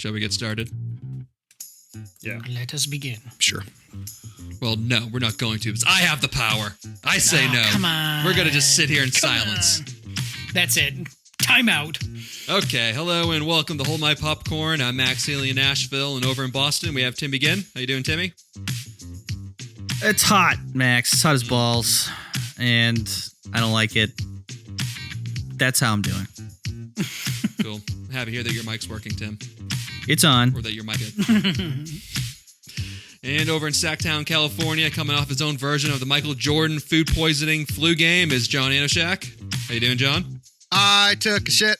Shall we get started? Yeah. Let us begin. Sure. Well, no, we're not going to. I have the power. I say no. Come on. We're going to just sit here in Come silence. on. That's it. Time out. Okay, hello and welcome to Hold My Popcorn. I'm Max Healy in Nashville, and over in Boston, we have Tim Begin. How you doing, Timmy? It's hot, Max. It's hot as balls. And I don't like it. That's how I'm doing. Cool. Happy to hear that your mic's working, Tim. It's on. Or that your mic is. And over in Sacktown, California, coming off his own version of the Michael Jordan food poisoning flu game is John Anoshak. How you doing, John? I took a shit.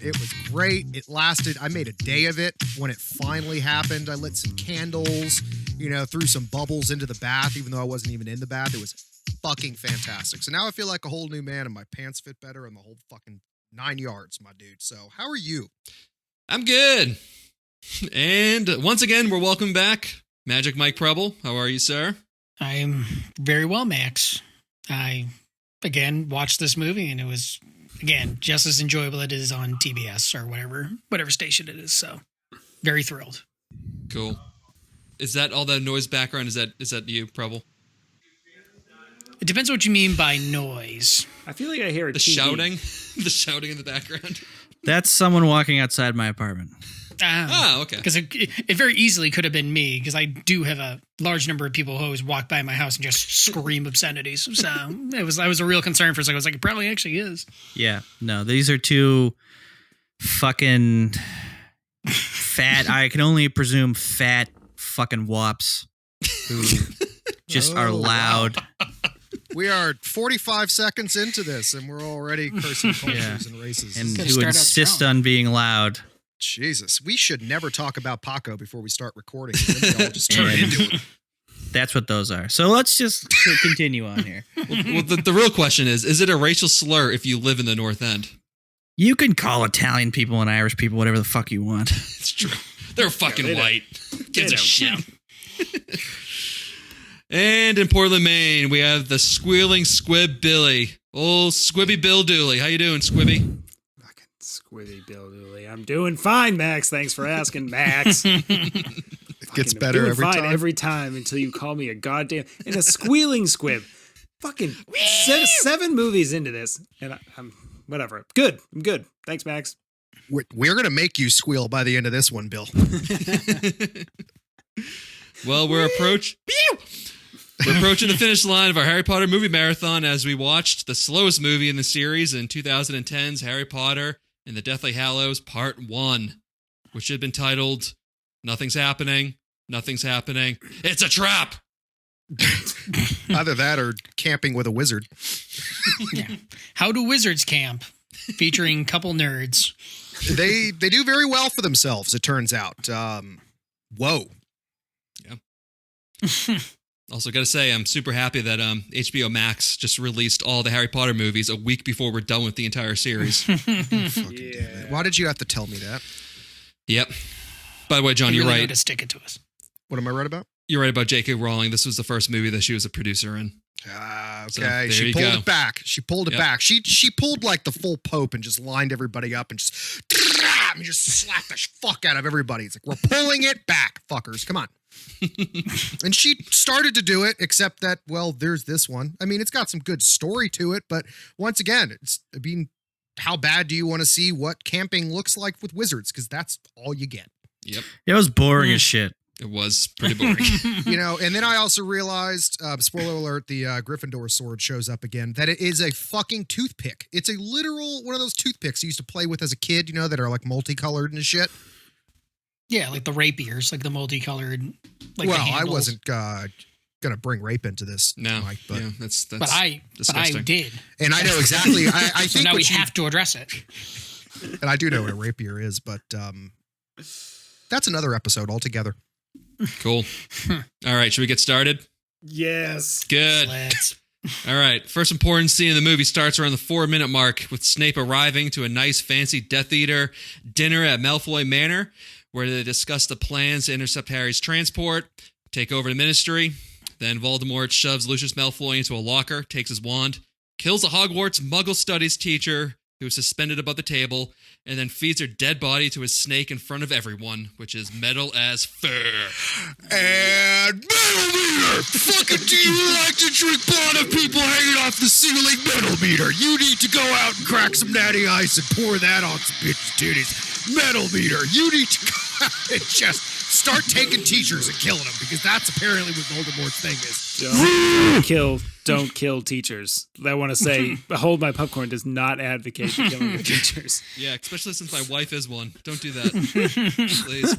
It was great. It lasted. I made a day of it. When it finally happened, I lit some candles, threw some bubbles into the bath, even though I wasn't even in the bath. It was fucking fantastic. So now I feel like a whole new man and my pants fit better and the whole fucking 9 yards, my dude. So how are you? I'm good. And once again, we're welcome back Magic Mike Preble. How are you, sir? I'm very well, Max. I, again, watched this movie, and it was, again, just as enjoyable as it is on TBS or whatever station it is. So, very thrilled. Cool. Is that all that noise background? Is that you, Preble? It depends what you mean by noise. I feel like I hear a The TV. shouting? The shouting in the background? That's someone walking outside my apartment. Okay. Because it very easily could have been me, because I do have a large number of people who always walk by my house and just scream obscenities. So I was a real concern for a second. I was like, it probably actually is. Yeah. No, these are two fucking fat, I can only presume fat fucking wops who just are loud. We are 45 seconds into this and we're already cursing cultures and races. And Gotta who start out insist strong. on being loud. Jesus, we should never talk about Paco before we start recording. Then we all just turn And into it. That's what those are. So let's just continue on here. Well, the real question is it a racial slur if you live in the North End? You can call Italian people and Irish people whatever the fuck you want. It's true. They're fucking they don't- white. Gives a don't shit. And in Portland, Maine, we have the squealing squib Billy. Old Squibby Bill Dooley. How you doing, Squibby? Fucking Squibby Bill Dooley. I'm doing fine, Max. Thanks for asking, Max. It gets Fucking better doing every fine time. every time until you call me a goddamn and a squealing squib. Fucking seven movies into this, and I'm whatever. Good. I'm good. Thanks, Max. We're going to make you squeal by the end of this one, Bill. Well, we're approaching the finish line of our Harry Potter movie marathon as we watched the slowest movie in the series in 2010's Harry Potter and the Deathly Hallows Part 1, which had been titled Nothing's Happening, It's a Trap! Either that or camping with a wizard. Yeah. How do wizards camp? Featuring couple nerds. They do very well for themselves, it turns out. Whoa. Also, got to say, I'm super happy that HBO Max just released all the Harry Potter movies a week before we're done with the entire series. Fucking damn it. Why did you have to tell me that? Yep. By the way, John, They you're really know right. to stick it to us. What am I right about? You're right about J.K. Rowling. This was the first movie that she was a producer in. Okay. So, there she you pulled go. it back. She pulled it Yep. back. She pulled like the full Pope and just lined everybody up and just slapped the fuck out of everybody. It's like, we're pulling it back, fuckers. Come on. And she started to do it, except that, well, there's this one. I mean, it's got some good story to it, but once again, how bad do you want to see what camping looks like with wizards? Because that's all you get. Yep. It was boring as shit. It was pretty boring. And then I also realized, spoiler alert, the Gryffindor sword shows up again, that it is a fucking toothpick. It's a literal one of those toothpicks you used to play with as a kid, that are like multicolored and shit. Yeah, like the rapiers, like the multicolored. Like Well, the I handles. wasn't going to bring rape into this, No. Mike, but Yeah, that's But I disgusting. did. and I know exactly. I So think now what we you- have to address it. and I do know what a rapier is, but that's another episode altogether. Cool. All right, should we get started? Yes. Good. Let's. All right, first important scene in the movie starts around the 4-minute mark with Snape arriving to a nice fancy Death Eater dinner at Malfoy Manor, where they discuss the plans to intercept Harry's transport, take over the Ministry. Then Voldemort shoves Lucius Malfoy into a locker, takes his wand, kills a Hogwarts Muggle Studies teacher who's suspended above the table, and then feeds her dead body to his snake in front of everyone, which is metal as fur. And metal meter! Fucking do you like to drink blood of people hanging off the ceiling? Metal meter! You need to go out and crack some natty ice and pour that on some bitches' titties. Metal meter! You need to go out and just start taking teachers and killing them, because that's apparently what Voldemort's thing is. Don't kill teachers. I want to say, Hold My Popcorn does not advocate the killing of teachers. Yeah, especially since my wife is one. Don't do that. Please.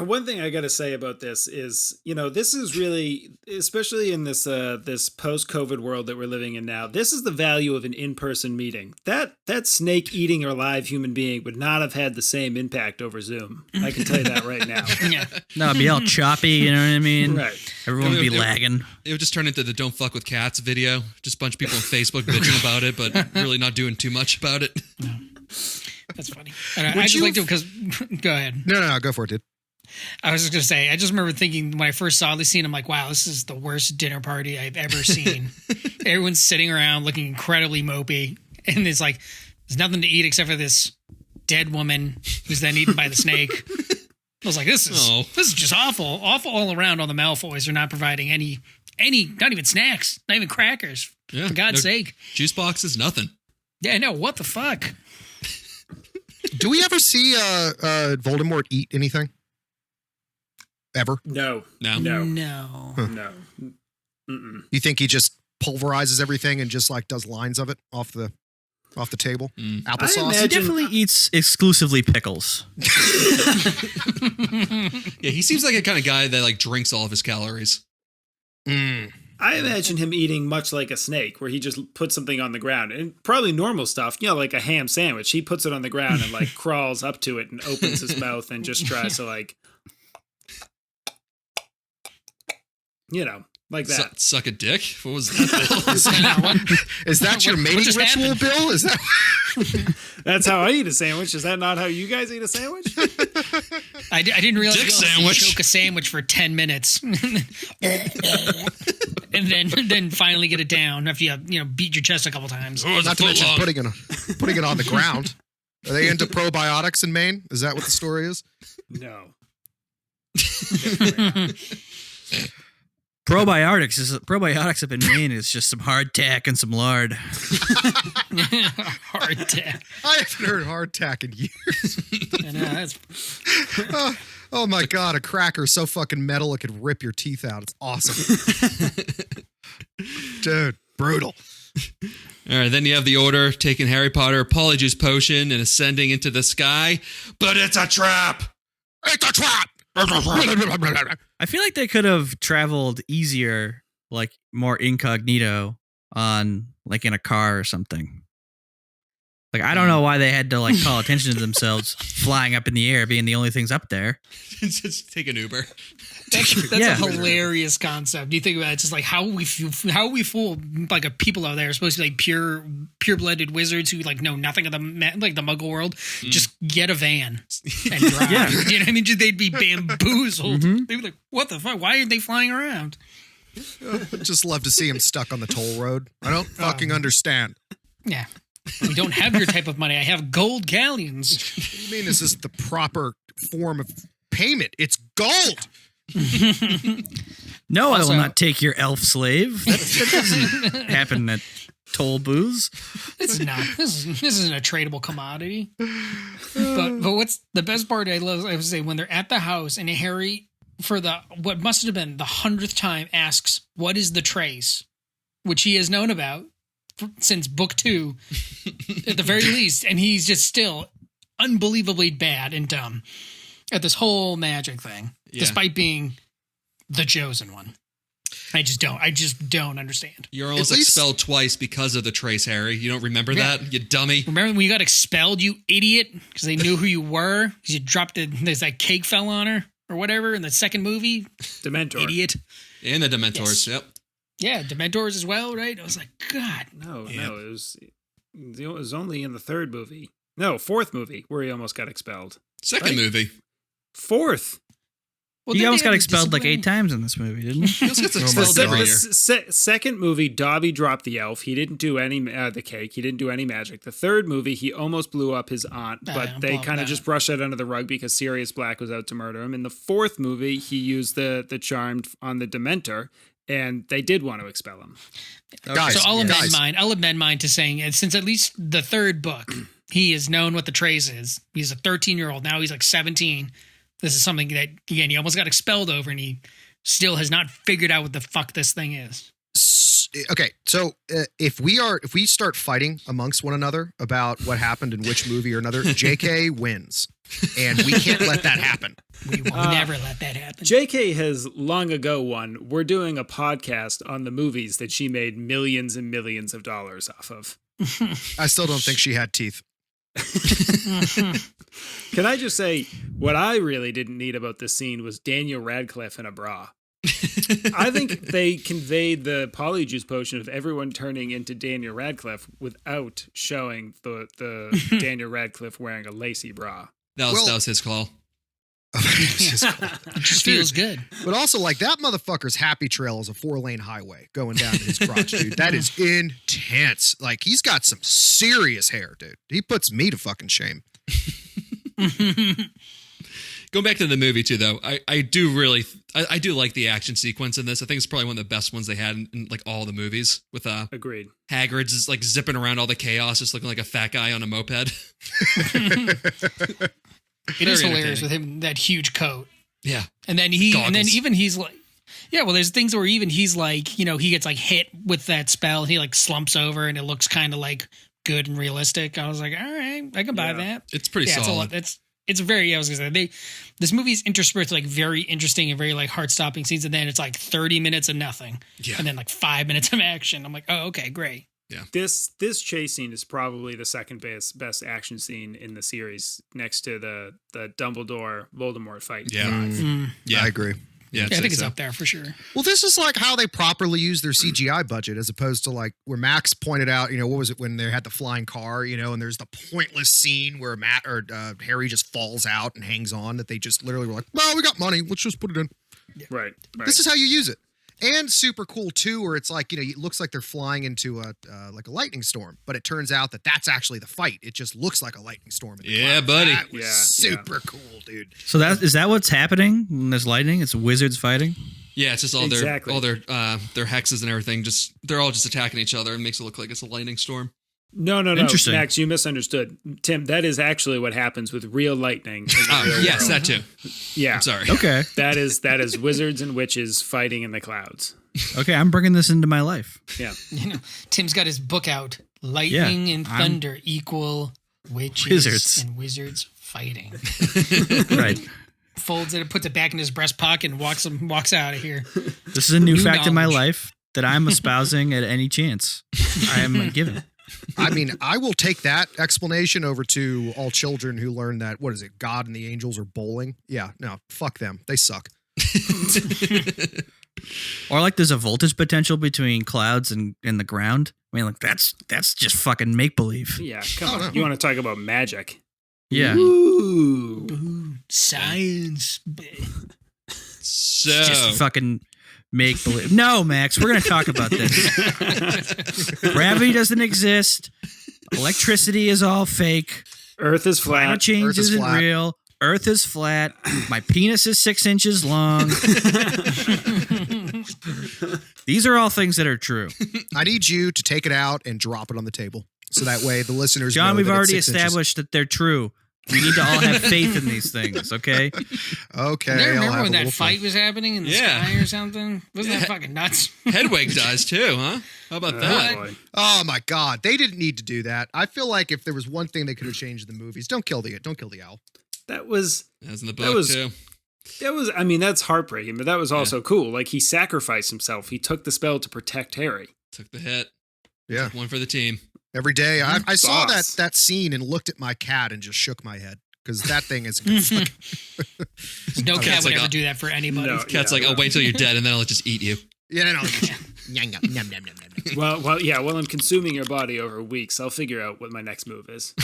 One thing I got to say about this is, this is really, especially in this this post-COVID world that we're living in now, this is the value of an in-person meeting. That snake eating a live human being would not have had the same impact over Zoom. I can tell you that right now. Yeah. No, it'd be all choppy, you know what I mean? Right. Everyone would be lagging. It would just turn into the "Don't fuck with cats" video. Just a bunch of people on Facebook bitching about it, but really not doing too much about it. No. That's funny. And I just liked it because, go ahead. No, go for it, dude. I was just going to say, I just remember thinking when I first saw this scene, I'm like, wow, this is the worst dinner party I've ever seen. Everyone's sitting around looking incredibly mopey. And it's like, there's nothing to eat except for this dead woman who's then eaten by the snake. I was like, this is just awful. Awful all around. All the Malfoys are not providing any, not even snacks, not even crackers. Yeah, for God's sake. Juice boxes, nothing. Yeah, no, what the fuck? Do we ever see Voldemort eat anything? Ever? No. No. Mm-mm. You think he just pulverizes everything and just like does lines of it off the table? Applesauce? He definitely eats exclusively pickles. Yeah, he seems like a kind of guy that like drinks all of his calories. I imagine him eating much like a snake, where he just puts something on the ground, and probably normal stuff, like a ham sandwich. He puts it on the ground and like crawls up to it and opens his mouth and just tries to like, like that. Suck a dick? What was that, Bill? Is that your mating just ritual, happened? Bill? Is that? That's how I eat a sandwich. Is that not how you guys eat a sandwich? I didn't realize Dick you sandwich. choke a sandwich for 10 minutes. And then finally get it down after you beat your chest a couple times. Oh, Not to mention putting it on the ground. Are they into probiotics in Maine? Is that what the story is? No. Probiotics up in Maine is just some hardtack and some lard. Hardtack. I haven't heard hardtack in years. I know, that's Oh my god, a cracker so fucking metal it could rip your teeth out. It's awesome. Dude, brutal. All right, then you have the Order taking Harry Potter Polyjuice Potion and ascending into the sky. But it's a trap! It's a trap! I feel like they could have traveled easier, like more incognito on like in a car or something. Like, I don't know why they had to like call attention to themselves flying up in the air, being the only things up there. Just take an Uber. That's Yeah. a hilarious concept. You think about it, it's just like how we fool like a people out there are supposed to be like pure-blooded wizards who like know nothing of the Muggle world. Just get a van and drive. Yeah. You know what I mean? They'd be bamboozled. They'd be like, "What the fuck? Why aren't they flying around?" I'd just love to see him stuck on the toll road. I don't fucking understand. Yeah, we don't have your type of money. I have gold galleons. What do you mean this is the proper form of payment? It's gold. No, I Also- will not take your elf slave. That doesn't happen at toll booths. This is not. This isn't a tradable commodity. But what's the best part? I would say when they're at the house and Harry, for what must have been the 100th time, asks, "What is the trace?" which he has known about since book 2, at the very least, and he's just still unbelievably bad and dumb at this whole magic thing, despite being the chosen one. I just don't understand. You're almost At least- expelled twice because of the trace, Harry. You don't remember that? You dummy. Remember when you got expelled, you idiot? Because they knew who you were? Because you dropped there's that cake fell on her or whatever in the second movie? Dementor. Idiot. And the Dementors, Yes. yep. Yeah, Dementors as well, right? I was like, God. No, Yeah. it was only in the third movie. No, fourth movie where he almost got expelled. Second Right? movie. Fourth. He almost got expelled like 8 times in this movie, didn't he? He also gets Oh my expelled God. every year. Second movie, Dobby dropped the elf. He didn't do any the cake. He didn't do any magic. The third movie, he almost blew up his aunt, but they kind of just brushed it under the rug because Sirius Black was out to murder him. In the fourth movie, he used the charm on the Dementor, and they did want to expel him. Guys, So I'll guys. amend mine to saying, and since at least the third book, he has known what the trace is. He's a 13-year-old. Now he's like 17. This is something that, again, he almost got expelled over, and he still has not figured out what the fuck this thing is. Okay, so if we start fighting amongst one another about what happened in which movie or another, JK wins, and we can't let that happen. We will never let that happen. JK has long ago won. We're doing a podcast on the movies that she made millions and millions of dollars off of. I still don't think she had teeth. Can I just say, what I really didn't need about this scene was Daniel Radcliffe in a bra. I think they conveyed the polyjuice potion of everyone turning into Daniel Radcliffe without showing the Daniel Radcliffe wearing a lacy bra. That was his call. It just feels good. But also, like, that motherfucker's happy trail is a 4-lane highway going down to his crotch, dude. That is intense. Like, he's got some serious hair, dude. He puts me to fucking shame. Going back to the movie too, though, I do like the action sequence in this. I think it's probably one of the best ones they had in like all the movies. With Agreed. Hagrid's just like zipping around all the chaos, just looking like a fat guy on a moped. It is Very hilarious entertaining. with him, that huge coat. Yeah, And then he's like, yeah, well, there's things where even he's like, you know, he gets like hit with that spell. And he like slumps over and it looks kind of like good and realistic. I was like, all right, I can buy that. it's pretty solid. It's very, I was going to say, this movie is interspersed with like very interesting and very like heart stopping scenes. And then it's like 30 minutes of nothing. Yeah. And then like 5 minutes of action. I'm like, oh, okay, great. This chase scene is probably the second best action scene in the series, next to the Dumbledore Voldemort fight. Yeah. Yeah, I agree. Yeah, I think it's up there for sure. Well, this is like how they properly use their CGI budget, as opposed to like where Max pointed out, you know, what was it when they had the flying car, you know, and there's the pointless scene where Harry just falls out and hangs on, that they just literally were like, well, we got money, let's just put it in. Right. This is how you use it. And super cool too, where it's like, you know, it looks like they're flying into a like a lightning storm, but it turns out that that's actually the fight. It just looks like a lightning storm. In the Yeah, clouds. buddy. That was super cool, dude. So is that what's happening when there's lightning? It's wizards fighting? Yeah, it's just all Exactly. their hexes and everything. They're all just attacking each other and makes it look like it's a lightning storm. No, Interesting. Max, you misunderstood. Tim, that is actually what happens with real lightning. In the real Yes, world. that too. Yeah. I'm sorry. Okay. That is wizards and witches fighting in the clouds. Okay, I'm bringing this into my life. Yeah. You know, Tim's got his book out. Lightning and thunder equal witches Wizards. and wizards fighting. Right. Folds it and puts it back in his breast pocket and walks out of here. This is a new fact in my knowledge. life that I'm espousing at any chance I am given. I mean, I will take that explanation over to all children who learn that, what is it, God and the angels are bowling? Yeah, no, fuck them. They suck. Or like there's a voltage potential between clouds and the ground. I mean, like that's just fucking make believe. Yeah. Come Oh, on. no. You want to talk about magic? Yeah. Ooh. Ooh, science. So Just fucking make believe. No, Max, we're gonna talk about this. Gravity doesn't exist. Electricity is all fake. Earth is Climate flat. change Earth is isn't flat. real. Earth is flat. My penis is 6 inches long. These are all things that are true. I need you to take it out and drop it on the table, so that way the listeners John, know we've that it's already 6 inches. established that they're true. We need to all have faith in these things, okay? Okay, I I'll remember have when a that little fight was happening in the Yeah. sky or something. Wasn't that fucking nuts? Hedwig dies too, huh? How about that? Boy. Oh my God, they didn't need to do that. I feel like if there was one thing they could have changed in the movies, don't kill the owl. That was That's in the That book was- too. I mean, that's heartbreaking, but that was also cool. Like, he sacrificed himself. He took the spell to protect Harry. Took the hit. Yeah, One for the team. every day I saw Boss. that scene and looked at my cat and just shook my head, because that thing is No cat Cat's would like, ever do that for anybody. No. Cat's Yeah, like, I'll wait till you're dead and then I'll just eat you. yeah, no, yum, yum, yum, yum, yum. While I'm consuming your body over weeks, I'll figure out what my next move is.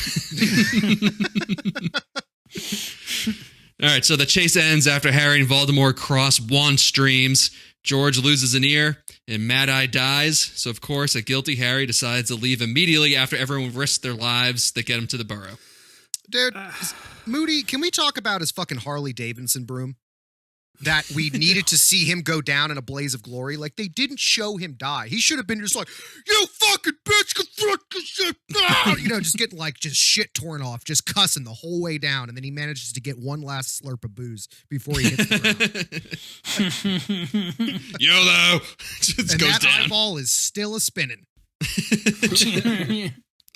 All right, so the chase ends after Harry and Voldemort cross wand streams. George loses an ear, and Mad Eye dies. So, of course, a guilty Harry decides to leave immediately after everyone risks their lives that get him to the burrow. Dude, Moody, can we talk about his fucking Harley Davidson broom? That we needed to see him go down in a blaze of glory. Like, they didn't show him die. He should have been just like, you fucking bitch, confront this shit. You know, just getting like just shit torn off, just cussing the whole way down. And then he manages to get one last slurp of booze before he hits the ground. YOLO! Just And goes that down. eyeball is still a spinning.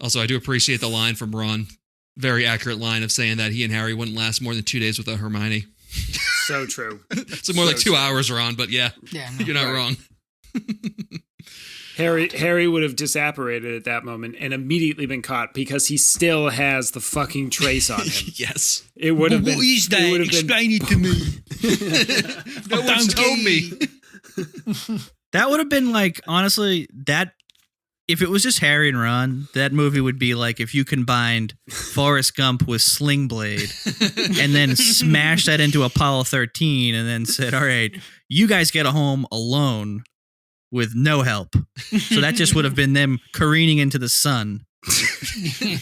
Also, I do appreciate the line from Ron. Very accurate line of saying that he and Harry wouldn't last more than 2 days without Hermione. So true. So more like 2 hours, Ron, but yeah, Yeah, you're not wrong. Harry would have disapparated at that moment and immediately been caught because he still has the fucking trace on him. Yes. It would have been. What is that? It would have Explain it to me. No one's told me. That would have been like, honestly, that if it was just Harry and Ron, that movie would be like if you combined Forrest Gump with Sling Blade and then smashed that into Apollo 13 and then said, all right, you guys get a home alone with no help. So that just would have been them careening into the sun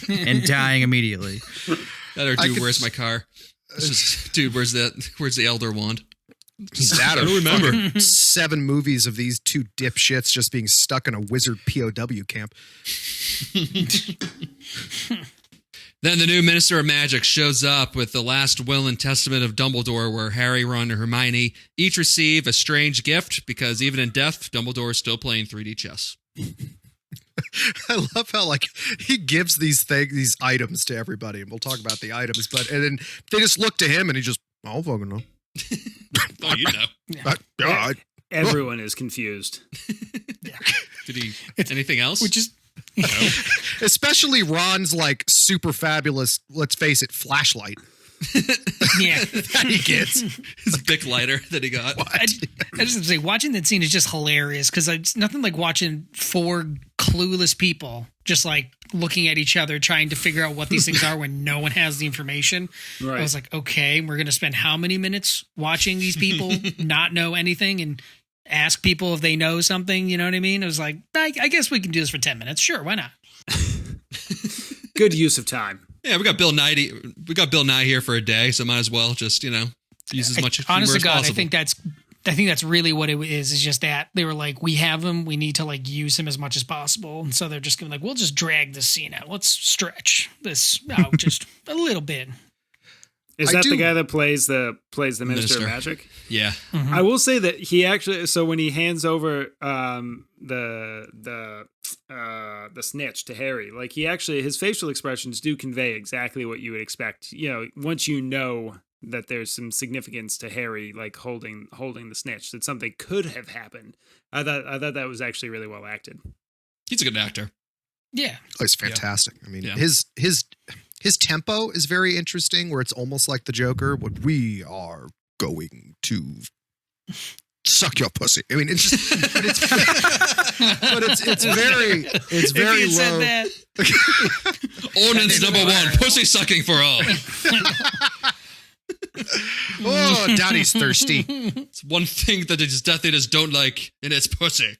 and dying immediately. That or, dude, where's my car? It's just, dude, where's the Elder Wand? That I don't remember. 7 movies of these two dipshits just being stuck in a wizard POW camp. Then the new Minister of Magic shows up with the last will and testament of Dumbledore, where Harry, Ron, and Hermione each receive a strange gift because even in death, Dumbledore is still playing 3D chess. I love how like he gives these items to everybody, and we'll talk about the items. And then they just look to him, and he just, I don't fucking know. Oh, you know. Everyone is confused. Did he? Anything else? Which is Especially Ron's like super fabulous, let's face it, flashlight yeah. that he gets. His Bic lighter that he got. I just have to say, watching that scene is just hilarious because it's nothing like watching 4 clueless people just like looking at each other trying to figure out what these things are when no one has the information. Right. I was like, okay, we're going to spend how many minutes watching these people not know anything and ask people if they know something, you know what I mean? I was like, I guess we can do this for 10 minutes. Sure, why not? Good use of time. Yeah, we got Bill Nye. We got Bill Nye here for a day, so might as well just use as much humor Honest to as God, possible. I think that's really what it is. Is just that they were like, we have him, we need to like use him as much as possible, and so they're just gonna like, we'll just drag this scene out. Let's stretch this out just a little bit. Is that the guy that plays the Minister of Magic? Yeah. Mm-hmm. I will say that he actually. So when he hands over the snitch to Harry, like he actually, his facial expressions do convey exactly what you would expect. You know, once you know that there's some significance to Harry, like holding the snitch, that something could have happened. I thought that was actually really well acted. He's a good actor. Yeah, Oh, he's fantastic. I mean, Yeah. his tempo is very interesting, where it's almost like the Joker. What we are going to suck your pussy. I mean, it's just, but it's very if you low. said that, Ordinance number 1: pussy sucking for all. Oh, Daddy's thirsty. It's one thing that his Death Eaters don't like, and it's pussy.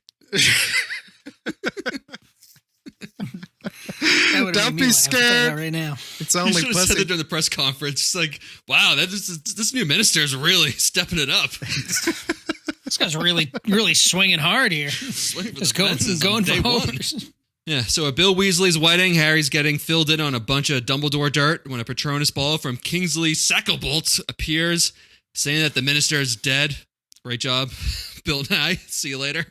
that would Don't be scared. right now. It's You only should have said pussy. it during the press conference. It's like, wow, this new minister is really stepping it up. This guy's really, really swinging hard here. Swinging for Just the fences on going day for one. homers. Yeah, so at Bill Weasley's wedding, Harry's getting filled in on a bunch of Dumbledore dirt when a Patronus ball from Kingsley Shacklebolt appears, saying that the minister is dead. Great job, Bill Nye. See you later.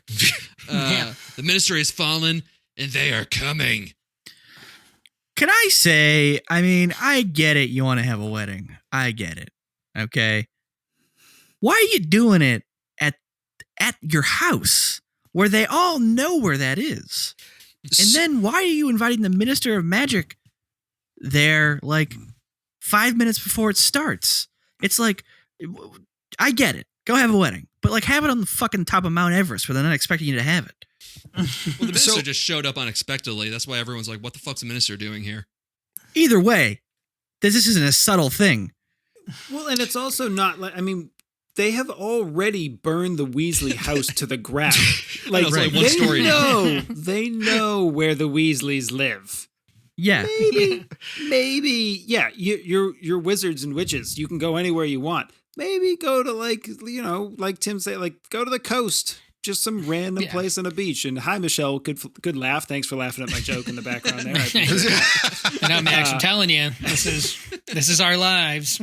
Yeah. The minister has fallen, and they are coming. Can I say, I mean, I get it. You want to have a wedding. I get it. Okay. Why are you doing it at your house where they all know where that is? And then why are you inviting the Minister of Magic there like 5 minutes before it starts? It's like, I get it. Go have a wedding. But like have it on the fucking top of Mount Everest where they're not expecting you to have it. Well, the minister just showed up unexpectedly. That's why everyone's like, what the fuck's the minister doing here? Either way, this isn't a subtle thing. Well, and it's also not like, I mean, they have already burned the Weasley house to the ground. Like, It's only one story now. they know where the Weasleys live. Yeah. Maybe, yeah, you're wizards and witches. You can go anywhere you want. Maybe go to, like, you know, like Tim said, like, go to the coast. Just some random place on a beach. And hi, Michelle. Good laugh. Thanks for laughing at my joke in the background there. I appreciate that. I know, Max. I'm telling you, this is our lives.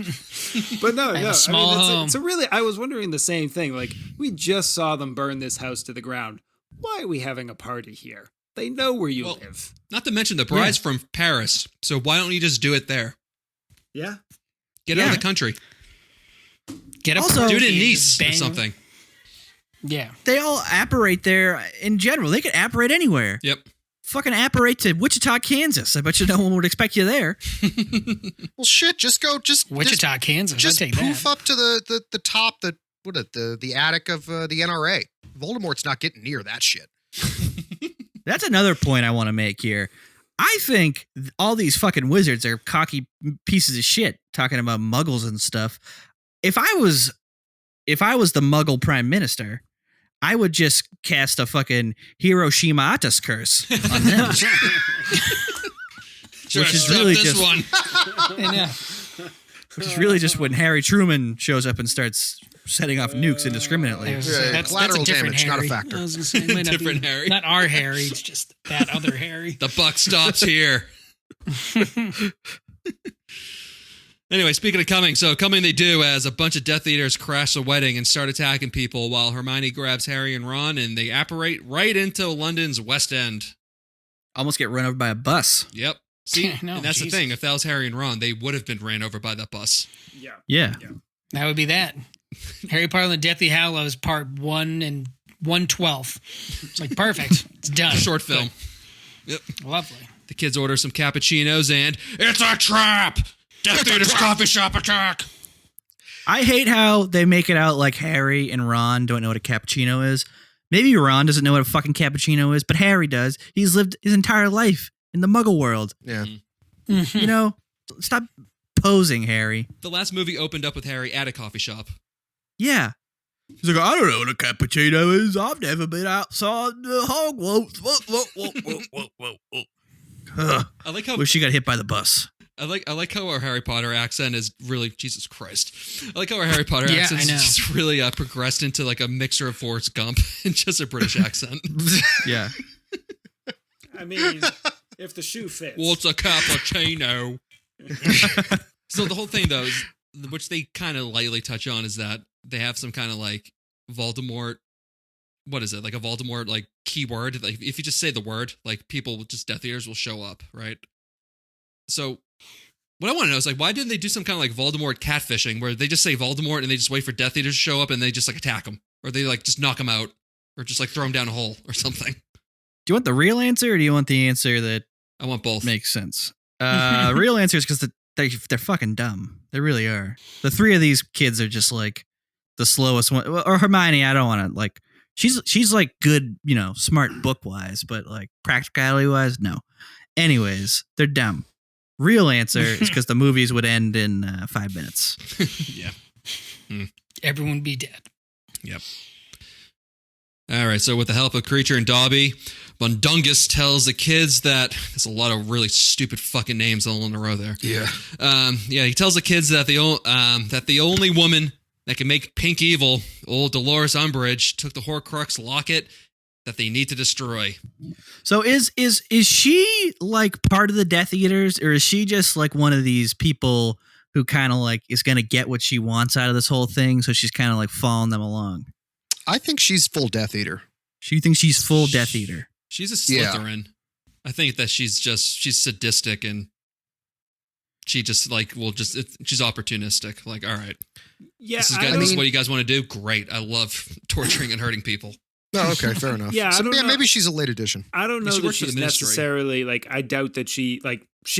But no, I have no. a small home. It's a really. I was wondering the same thing. Like, we just saw them burn this house to the ground. Why are we having a party here? They know where you live. Not to mention the bride's from Paris, so why don't you just do it there? Yeah. Get out of the country. Get up, Also- Do it in and Nice bang. or something. Yeah. They all apparate there in general. They could apparate anywhere. Yep. Fucking apparate to Wichita, Kansas. I bet you no one would expect you there. Well, shit. Just go. Just Wichita, Kansas. Just I'd take poof that. up to the top. The attic of the NRA. Voldemort's not getting near that shit. That's another point I want to make here. I think all these fucking wizards are cocky pieces of shit talking about muggles and stuff. If I was the muggle prime minister, I would just cast a fucking Hiroshima Atas curse on them. Should Which have is stuffed really this just- one. And, Which is really just when Harry Truman shows up and starts setting off nukes indiscriminately. that's collateral a different damage, not a Harry. factor. I was gonna say, it might not Different be- Harry. Not our Harry. It's just that other Harry. The buck stops here. Anyway, speaking of coming, so coming they do as a bunch of Death Eaters crash the wedding and start attacking people while Hermione grabs Harry and Ron and they apparate right into London's West End. Almost get run over by a bus. Yep. See, No, and that's Jesus. the thing. If that was Harry and Ron, they would have been ran over by that bus. Yeah. Yeah. That would be that. Harry Potter and the Deathly Hallows, part 1 and 1/12. It's like perfect. It's done. Short film. Yep. Lovely. The kids order some cappuccinos and it's a trap! Death Eaters coffee shop attack! I hate how they make it out like Harry and Ron don't know what a cappuccino is. Maybe Ron doesn't know what a fucking cappuccino is, but Harry does. He's lived his entire life in the muggle world. Yeah. You know, stop posing, Harry. The last movie opened up with Harry at a coffee shop. Yeah. He's like, I don't know what a cappuccino is. I've never been outside the Hogwarts. Ugh. I like how Wish she got hit by the bus. I like how our Harry Potter accent is really Jesus Christ. I like how our Harry Potter Yeah, accent I know. is just really progressed into like a mixture of Forrest Gump and just a British accent. Yeah. I mean, if the shoe fits. What's a cappuccino? So the whole thing though, is, which they kind of lightly touch on, is that they have some kind of like Voldemort. What is it? Like a Voldemort like keyword? Like if you just say the word, like people with just Death Eaters will show up, right? So what I want to know is like why didn't they do some kind of like Voldemort catfishing where they just say Voldemort and they just wait for Death Eaters to show up and they just like attack them, or they like just knock them out, or just like throw them down a hole or something. Do you want the real answer or do you want the answer that I want both. makes sense? The real answer is because they're fucking dumb. They really are. The three of these kids are just like the slowest one. Or Hermione, I don't want to like. She's like good, you know, smart book wise, but like practicality wise, no. Anyways, they're dumb. Real answer is because the movies would end in 5 minutes. Yeah. Everyone be dead. Yep. All right. So with the help of Creature and Dobby, Mundungus tells the kids that there's a lot of really stupid fucking names all in a row there. Yeah. He tells the kids that the only woman that can make pink evil, old Dolores Umbridge, took the Horcrux locket that they need to destroy. So is she like part of the Death Eaters, or is she just like one of these people who kind of like is gonna get what she wants out of this whole thing? So she's kind of like following them along. I think she's full Death Eater. She thinks she's full Death Eater. She's a Yeah. Slytherin. I think that she's sadistic and she just like she's opportunistic. Like, all right, yeah, this is I this don't- is what you guys want to do. Great, I love torturing and hurting people. Oh, okay, fair enough. Yeah, I so, don't know. maybe she's a late edition. I don't know She that works for the she's ministry. necessarily like. I doubt that she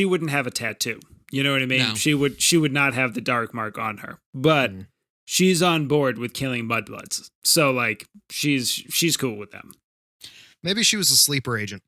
wouldn't have a tattoo. You know what I mean? No. She would not have the dark mark on her. But Mm. she's on board with killing mudbloods. So like she's cool with them. Maybe she was a sleeper agent.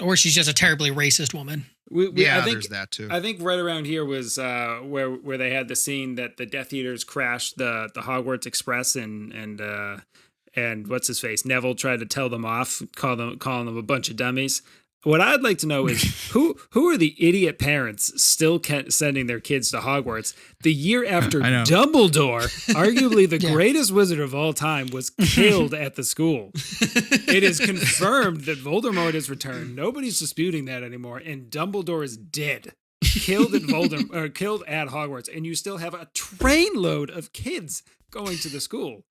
Or she's just a terribly racist woman. Yeah, I think, there's that too. I think right around here was where they had the scene that the Death Eaters crashed the Hogwarts Express and what's his face Neville tried to tell them off, calling them a bunch of dummies. What I'd like to know is who are the idiot parents still sending their kids to Hogwarts the year after Dumbledore, arguably the greatest wizard of all time, was killed at the school. It is confirmed that Voldemort has returned. Nobody's disputing that anymore, and Dumbledore is dead, killed at Hogwarts, and you still have a trainload of kids going to the school.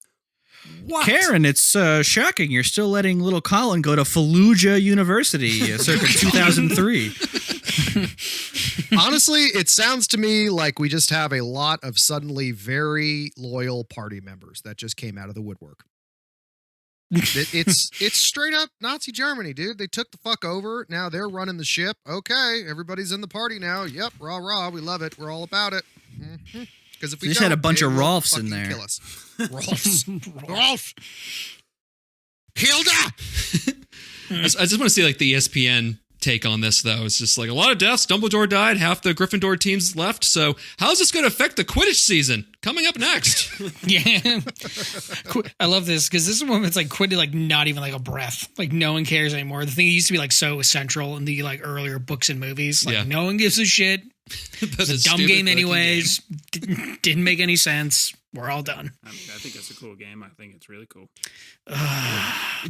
What? Karen, it's shocking. You're still letting little Colin go to Fallujah University circa 2003. Honestly, it sounds to me like we just have a lot of suddenly very loyal party members that just came out of the woodwork. It's straight up Nazi Germany, dude. They took the fuck over. Now they're running the ship. Okay, everybody's in the party now. Yep, rah rah. We love it. We're all about it. Mm-hmm. Because if we just don't, had a bunch they of will Rolfs in fucking there. Kill us. Rolf. Hilda. I just want to see like the ESPN take on this, though. It's just like a lot of deaths. Dumbledore died. Half the Gryffindor team's left. So how's this going to affect the Quidditch season coming up next? Yeah. I love this because this is when it's like Quidditch, like not even like a breath. Like no one cares anymore. The thing used to be like so central in the like earlier books and movies. Like no one gives a shit. It's a dumb game anyways. Didn't make any sense. We're all done. I think it's a cool game. I think it's really cool.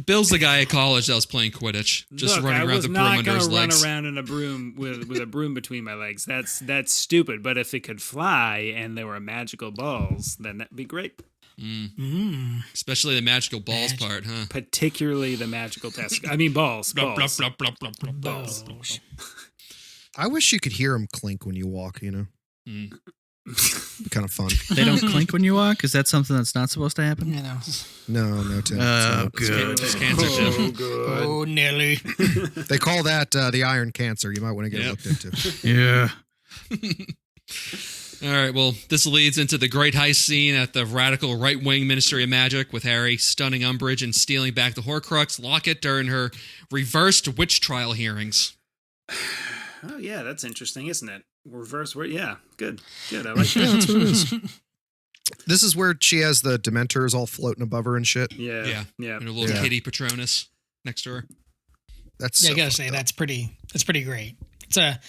Bill's the guy at college that was playing Quidditch, just running around the broom under his legs. I was not going to run around in a broom with a broom between my legs. That's stupid. But if it could fly and there were magical balls, then that'd be great. Especially the magical balls part, huh? Particularly the magical test. I mean balls. Balls. Balls. I wish you could hear them clink when you walk, you know? Be kind of fun. They don't clink when you walk? Is that something that's not supposed to happen? You know. No, Tim. Oh, good. It's cancer, Tim. Good. Oh, Nelly. They call that the iron cancer. You might want to get it looked into. Yeah. All right, well, this leads into the great heist scene at the radical right-wing Ministry of Magic with Harry stunning Umbridge and stealing back the Horcrux locket during her reversed witch trial hearings. Oh, yeah, that's interesting, isn't it? Reverse word. Yeah, good. I like that. Yeah, that's what it is. This is where she has the Dementors all floating above her and shit. Yeah. And her little kitty Patronus next to her. That's I gotta say that's pretty great. It's a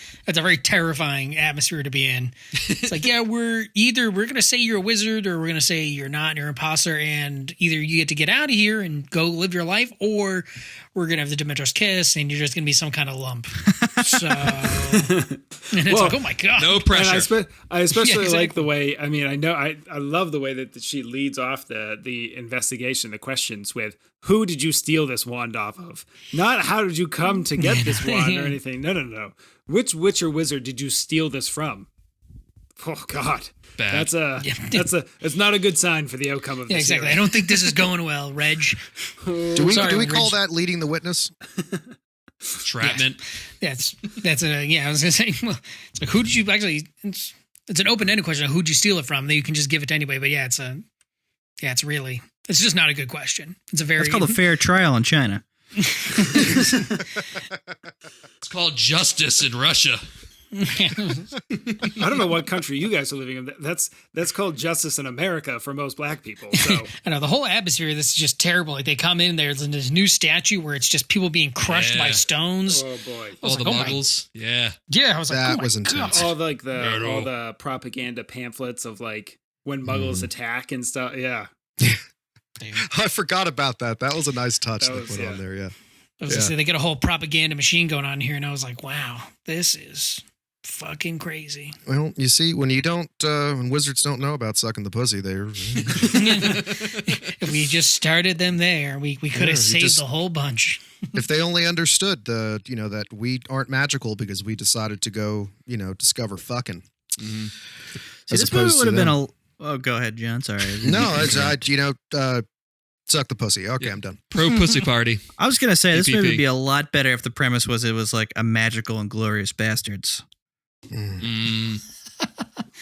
very terrifying atmosphere to be in. It's like, yeah, we're gonna say you're a wizard or we're gonna say you're not and you're an imposter, and either you get to get out of here and go live your life, or we're gonna have the Dementor's kiss and you're just gonna be some kind of lump. So and it's like, oh my god, no pressure. And I especially like the way. I mean, I love the way that she leads off the investigation, the questions with, "Who did you steal this wand off of?" Not how did you come to get this wand or anything. No. Which witch or wizard did you steal this from? Oh God, bad. It's not a good sign for the outcome of this. Yeah, exactly. Series. I don't think this is going well, Reg. Do we call that leading the witness? Trapment. That's I was gonna say. Well, it's like, who did you actually? It's an open-ended question. Who'd you steal it from? Then you can just give it to anybody. But it's just not a good question. It's a very. It's called a fair trial in China. It's called justice in Russia. I don't know what country you guys are living in. That's called justice in America for most black people. So I know the whole atmosphere of this is just terrible. Like they come in, there's this new statue where it's just people being crushed by stones. oh boy, All the muggles. Yeah. I was like, That oh was my intense. God. all the propaganda pamphlets of like when muggles attack and stuff. Yeah. I forgot about that. That was a nice touch That they was- put yeah. on there, yeah. I was gonna say they get a whole propaganda machine going on here, and I was like, wow, this is fucking crazy. Well, you see, when wizards don't know about sucking the pussy, they're... If we just started them there, we could have saved a whole bunch. if they only understood that we aren't magical because we decided to go, discover fucking. Mm-hmm. See, this movie would have been a... Oh, go ahead, John. Sorry. No, suck the pussy. Okay, I'm done. Pro pussy party. I was going to say, this movie PPP. would be a lot better if the premise was it was like a magical and glorious bastards. Mm.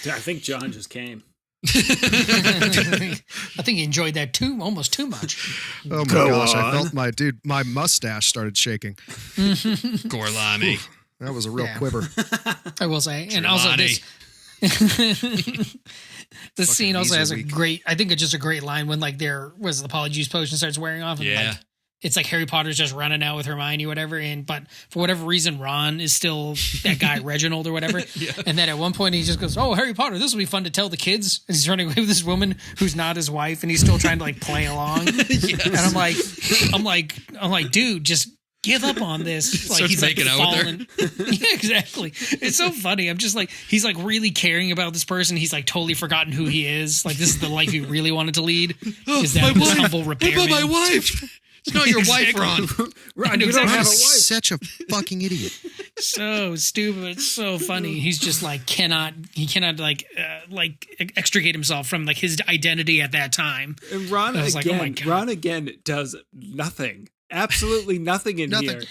I think John just came. I think he enjoyed that almost too much. Oh my Go gosh, on. I felt my mustache started shaking. Gorlami. That was a real Yeah. quiver. I will say, and also this. This scene also has a great, I think it's just a great line when like there was the polyjuice potion starts wearing off. And Yeah. like, it's like Harry Potter's just running out with Hermione or whatever. But for whatever reason, Ron is still that guy, Reginald or whatever. Yeah. And then at one point he just goes, "Oh, Harry Potter, this will be fun to tell the kids." And he's running away with this woman who's not his wife. And he's still trying to like play along. Yes. And I'm like, dude, just give up on this. Like, Starts he's like making out with fallen. Yeah, exactly. It's so funny. I'm just like, he's like really caring about this person. He's like totally forgotten who he is. Like, this is the life he really wanted to lead. Is that this humble repairman? What about my wife? It's not your wife, Ron. Ron, You don't have a wife. Such a fucking idiot. So stupid. It's so funny. He's just like he cannot like extricate himself from like his identity at that time. And Ron I was like, oh my again, God. Ron again does nothing. Absolutely nothing in Nothing. here.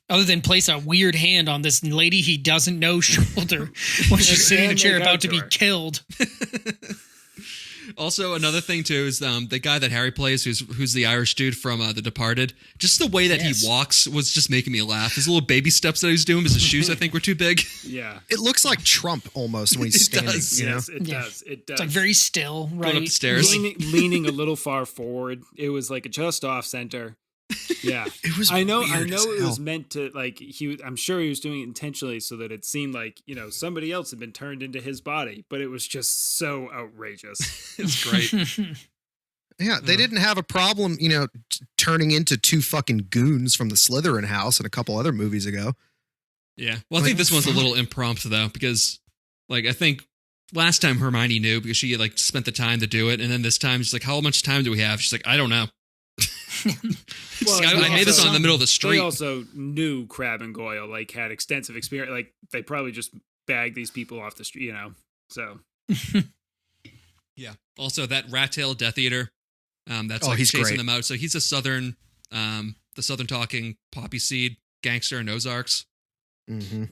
Other than place a weird hand on this lady he doesn't know shoulder when she's sitting in a And chair make about out to to be her. killed. Also, another thing too is the guy that Harry plays, who's the Irish dude from The Departed. Just the way that Yes. he walks was just making me laugh. His little baby steps that he was doing, because his shoes I think were too big. Yeah. It looks like Trump almost when he's It standing. does. You know? Yes, it Yeah. does. It does. It's like very still, right? Going up the stairs. leaning a little far forward. It was like just off center. Yeah. It was. I know weird as it hell. was meant to like I'm sure he was doing it intentionally so that it seemed like, somebody else had been turned into his body, but it was just so outrageous. It's great. Yeah, they didn't have a problem, turning into two fucking goons from the Slytherin house and a couple other movies ago. Yeah. Well, I think this one's a little impromptu though, because like I think last time Hermione knew because she like spent the time to do it, and then this time she's like, "How much time do we have?" She's like, "I don't know." Well, I made this on the middle of the They street. also knew Crabbe and Goyle like had extensive experience. Like they probably just bagged these people off the street, So Yeah. Also, that rat tail Death Eater, that's Oh, like he's chasing great. them out. So he's a southern, the southern talking poppy seed gangster in Ozarks. Mm-hmm.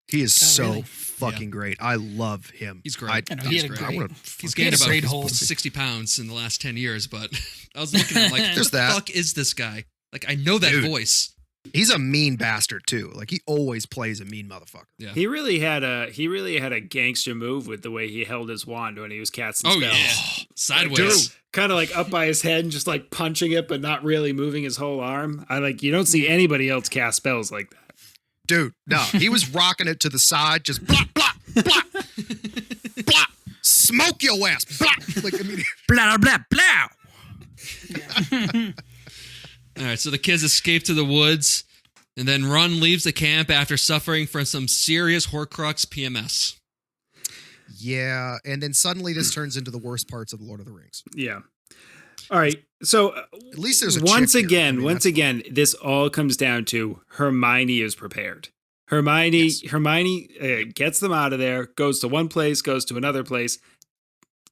He is Oh, so really? fucking great. I love him. He's great. I know, he He's had a great. great- wanna He's He had gained a about great hold. 60 pounds in the last 10 years, but I was looking at him like, who There's the that. fuck is this guy? Like, I know that Dude. voice. He's a mean bastard too. Like he always plays a mean motherfucker. Yeah. he really had a gangster move with the way he held his wand when he was casting Oh, spells. yeah. Sideways. Kind of like up by his head and just like punching it, but not really moving his whole arm. You don't see anybody else cast spells like that. Dude, no, he was rocking it to the side, just blah blah blah blah. Smoke your ass, blah. Like I mean, Blah blah blah. All right, so the kids escape to the woods, and then Ron leaves the camp after suffering from some serious Horcrux PMS. yeah. And then suddenly this turns into the worst parts of the Lord of the Rings. Yeah. All right. So At least there's a once chick here. again, I mean, once that's- again, this all comes down to Hermione is prepared. Hermione gets them out of there, goes to one place, goes to another place,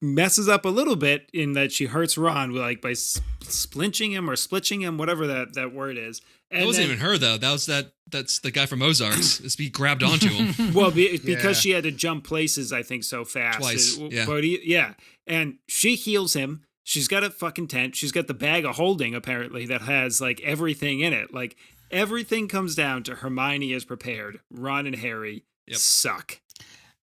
messes up a little bit in that she hurts Ron by splinching him or splitching him, whatever that word is. And That wasn't then- even her, though. That's the guy from Ozarks. He grabbed onto him. Well, because Yeah. she had to jump places, I think, so fast. Twice, yeah. But yeah. And she heals him. She's got a fucking tent. She's got the bag of holding, apparently, that has, like, everything in it. Like, everything comes down to Hermione is prepared. Ron and Harry suck.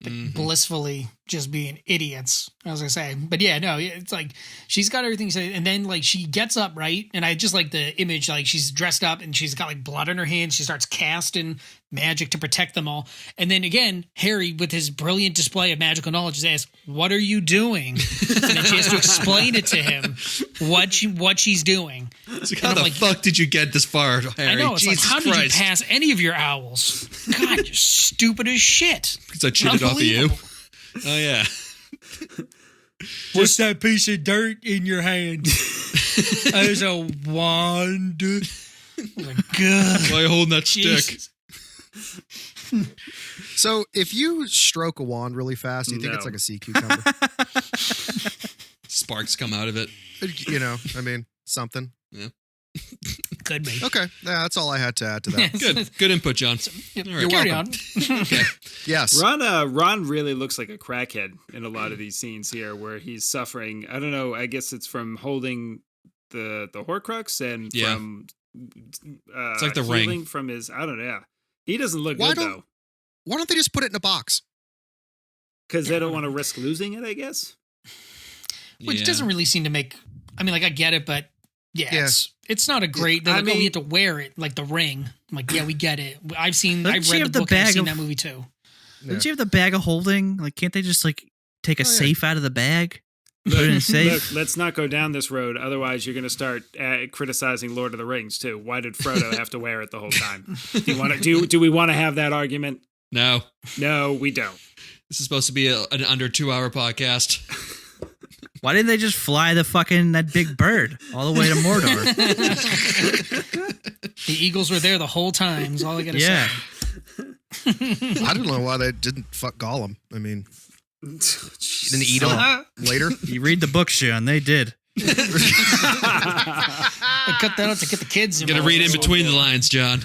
Mhm. Blissfully just being idiots, I was gonna say. But yeah, no, it's like she's got everything said, and then like she gets up, right? And I just like the image, like she's dressed up and she's got like blood on her hands. She starts casting magic to protect them all. And then again, Harry, with his brilliant display of magical knowledge, asks, "What are you doing?" And then she has to explain it to him what she's doing. It's like, And how I'm the like- fuck did you get this far, Harry? I know, it's Jesus like, how did you Christ. pass any of your owls? God, you're stupid as shit. Because I cheated off of you. Unbelievable. Oh, yeah. What's that piece of dirt in your hand? There's a wand. Oh my God. Why are you holding that stick? Jesus. So if you stroke a wand really fast, do you think it's No. like a sea cucumber? Sparks come out of it. I mean, something. Could be. Okay, yeah, that's all I had to add to that. Good input, John. Yep, All right. carry welcome. on. Okay. Yes. Ron really looks like a crackhead in a lot of these scenes here where he's suffering. I don't know. I guess it's from holding the Horcrux and Yeah. from It's like the ring. healing from his. I don't know. Yeah. He doesn't look Why good don't- though. Why don't they just put it in a box? Because they don't want to risk losing it, I guess. Which Yeah. doesn't really seem to make. I mean, like I get it, but Yeah. it's not a great. They're I like, oh, mean- we have to wear it like the ring. I'm like, yeah, we get it. I've Doesn't read she the have the book. And I've bag seen of- that movie too. Don't you have the bag of holding? Like, can't they just like take a Oh, yeah. safe out of the bag, put it in a safe? Look, let's not go down this road. Otherwise, you're going to start criticizing Lord of the Rings too. Why did Frodo have to wear it the whole time? Do we want to have that argument? No. No, we don't. This is supposed to be an under 2-hour podcast. Why didn't they just fly that big bird all the way to Mordor? The Eagles were there the whole time. Is all I gotta Yeah. say. I don't know why they didn't fuck Gollum. I mean, didn't eat him later. You read the book, Sean. They did. I cut that out to get the kids. You gotta read in between the lines, John.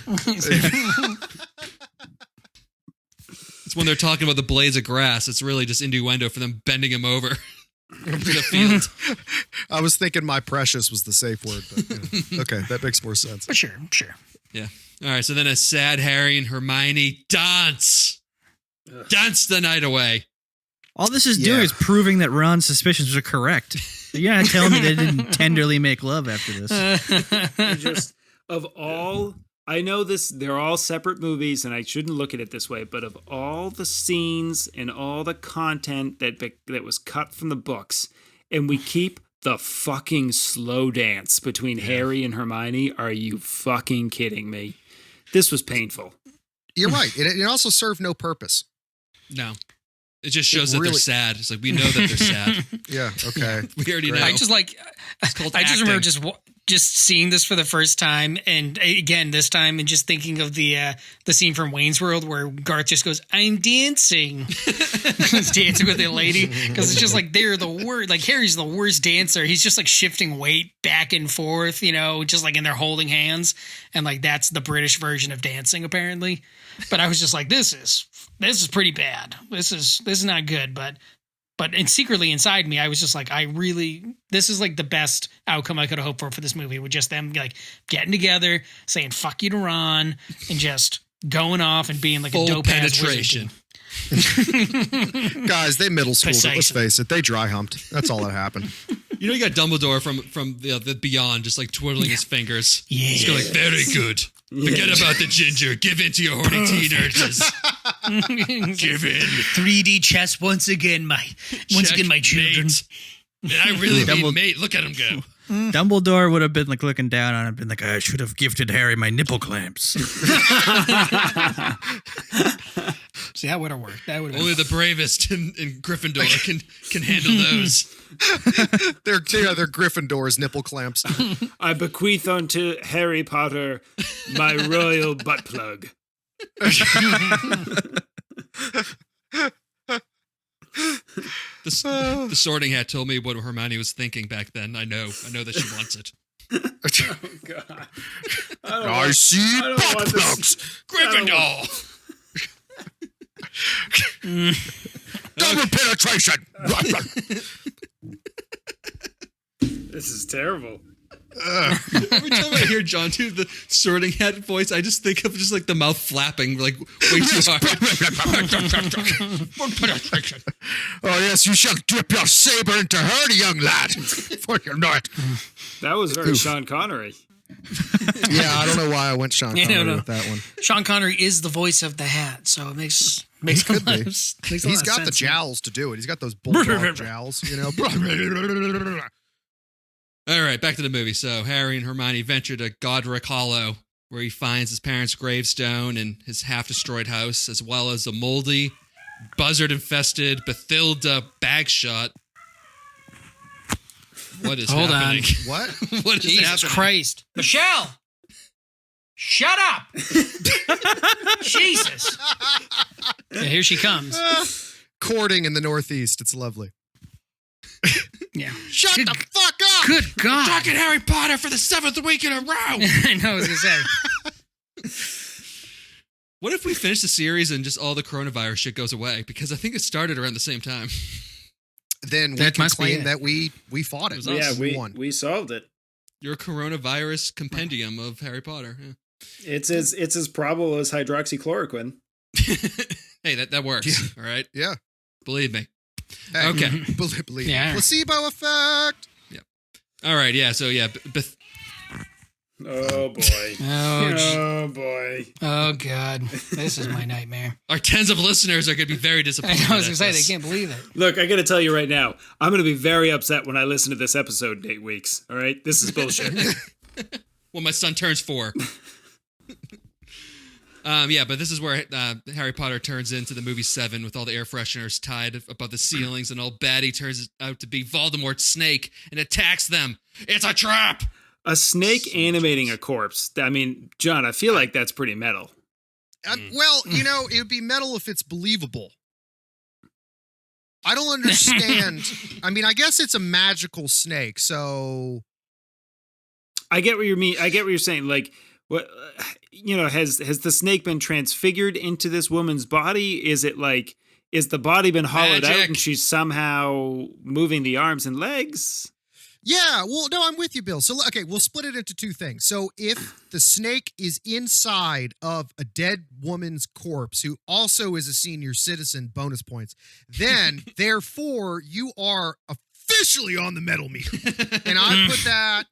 It's when they're talking about the blades of grass. It's really just innuendo for them bending him over to the field. I was thinking my precious was the safe word, but okay, that makes more sense. But sure. Yeah. All right. So then a sad Harry and Hermione dance the night away. All this is doing Yeah. is proving that Ron's suspicions are correct. You're not telling me they didn't tenderly make love after this. Just of all, I know they're all separate movies, and I shouldn't look at it this way. But of all the scenes and all the content that was cut from the books, and we keep the fucking slow dance between Harry and Hermione. Are you fucking kidding me? This was painful. You're right. It also served no purpose. No. It just shows that really- they're sad. It's like, we know that they're sad. Yeah. Okay. We already know. I just like. It's called I just acting. remember just seeing this for the first time, and again this time, and just thinking of the scene from Wayne's World where Garth just goes, "I'm dancing," he's dancing with a lady, because it's just like they're the worst. Like Harry's the worst dancer. He's just like shifting weight back and forth, just like, and they're holding hands, and like that's the British version of dancing apparently. But I was just like, this is pretty bad. This is not good, but and secretly inside me, I was just like, this is like the best outcome I could have hoped for this movie, with just them like getting together, saying "fuck you" to Ron, and just going off and being like full a dope penetration. Guys, they middle schooled it. Let's Precisely. face it. They dry humped. That's all that happened. You know, you got Dumbledore from the Beyond, just like twiddling his fingers. Yeah. He's going like, very good. Forget about the ginger. Give in to your horny teen urges. Give in. 3D chess once again, my children. Checkmate. And I really Dumbledore- mean mate. Look at him go. Dumbledore would have been like looking down on him, been like, I should have gifted Harry my nipple clamps. See, that would have worked. That would have Only the bravest in Gryffindor can handle those. They're Gryffindor's nipple clamps. I bequeath unto Harry Potter my royal butt plug. The Sorting Hat told me what Hermione was thinking back then. I know that she wants it. God. I see I don't butt want this. plugs. Gryffindor. Double penetration. This is terrible. Every time I hear John do the Sorting Hat voice, I just think of just like the mouth flapping like way too hard. Oh yes, you shall dip your saber into her, young lad. For you know it. That was very Sean Connery. Yeah, I don't know why I went Sean Yeah, Connery no. with that one. Sean Connery is the voice of the hat, so it makes could be. makes a lot He's of got the sense. jowls to do it. He's got those bulldog jowls, you know. All right, back to the movie. So Harry and Hermione venture to Godric Hollow, where he finds his parents' gravestone and his half-destroyed house, as well as a moldy, buzzard-infested Bathilda Bagshot. What is Hold on. happening? What? What is Jesus happening? Christ. Michelle! Shut up! Jesus! Yeah, here she comes. Courting in the Northeast. It's lovely. Yeah. Shut Good- the fuck up! Good God. Talking Harry Potter for the 7th week in a row. I know, I was going to say. What if we finish the series and just all the coronavirus shit goes away? Because I think it started around the same time. Then we That can must be claim it. that we fought it. It was us. Yeah, won. we solved it. Your coronavirus compendium of Harry Potter. Yeah. It's as probable as hydroxychloroquine. Hey, that works. All right. Yeah. Believe me. Hey, Okay. believe Yeah. placebo effect. All right. Yeah. So yeah, Oh boy. Oh, Oh boy. oh God, this is my nightmare. our tens of listeners are going to be very I disappointed. was at gonna say this. they can't believe it. Look, I got to tell you right now, I'm going to be very upset when I listen to this episode in 8 weeks. All right, this is bullshit. When my son turns 4. Yeah, but this is where Harry Potter turns into the movie 7 with all the air fresheners tied above the ceilings, and old baddie turns out to be Voldemort's snake and attacks them. It's a trap! A snake animating a corpse. I mean, John, I feel like that's pretty metal. Well, it would be metal if it's believable. I don't understand. I mean, I guess it's a magical snake, so I get what you mean. I get what you're saying. Like, what has the snake been transfigured into this woman's body? Is it like, is the body been hollowed out Magic. and she's somehow moving the arms and legs? yeah. Well, no, I'm with you, Bill. So, okay, we'll split it into two things. So, if the snake is inside of a dead woman's corpse who also is a senior citizen, bonus points, then therefore you are officially on the metal meter. And I put that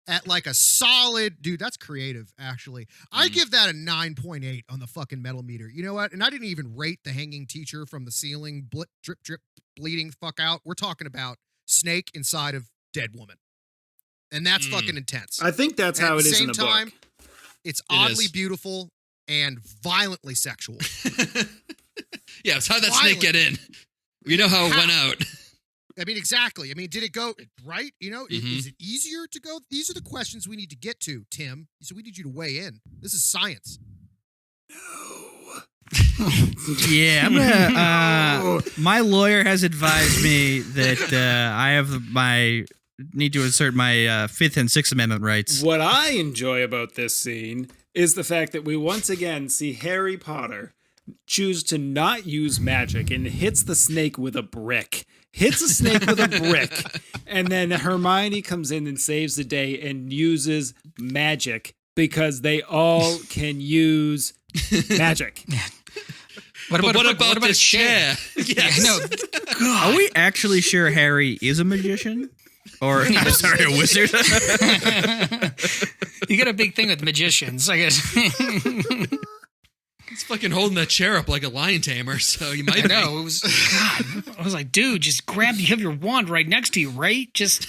at like a solid, dude, that's creative, actually. I give that a 9.8 on the fucking metal meter. You know what? And I didn't even rate the hanging teacher from the ceiling, drip, drip, bleeding the fuck out. We're talking about snake inside of dead woman. And that's fucking intense. I think that's And how at it is same in the time, book. it's It oddly is. beautiful and violently sexual. Yeah, so how'd that snake get in? We know how it went out. I mean, exactly. I mean, did it go right? Mhm. Is it easier to go? These are the questions we need to get to, Tim. So we need you to weigh in. This is science. Yeah, I'm gonna. My lawyer has advised me that I have need to assert my Fifth and Sixth Amendment rights. What I enjoy about this scene is the fact that we once again see Harry Potter choose to not use magic and hits the snake with a brick. Hits a snake with a brick. And then Hermione comes in and saves the day and uses magic because they all can use magic. But what about a this chair? Yes. Yeah, no, Are we actually sure Harry is a magician? Or sorry, a wizard? you got a big thing with magicians, I guess. He's fucking holding that chair up like a lion tamer, so you might I know it was. God, I was like, dude, just grab. You have your wand right next to you, right? Just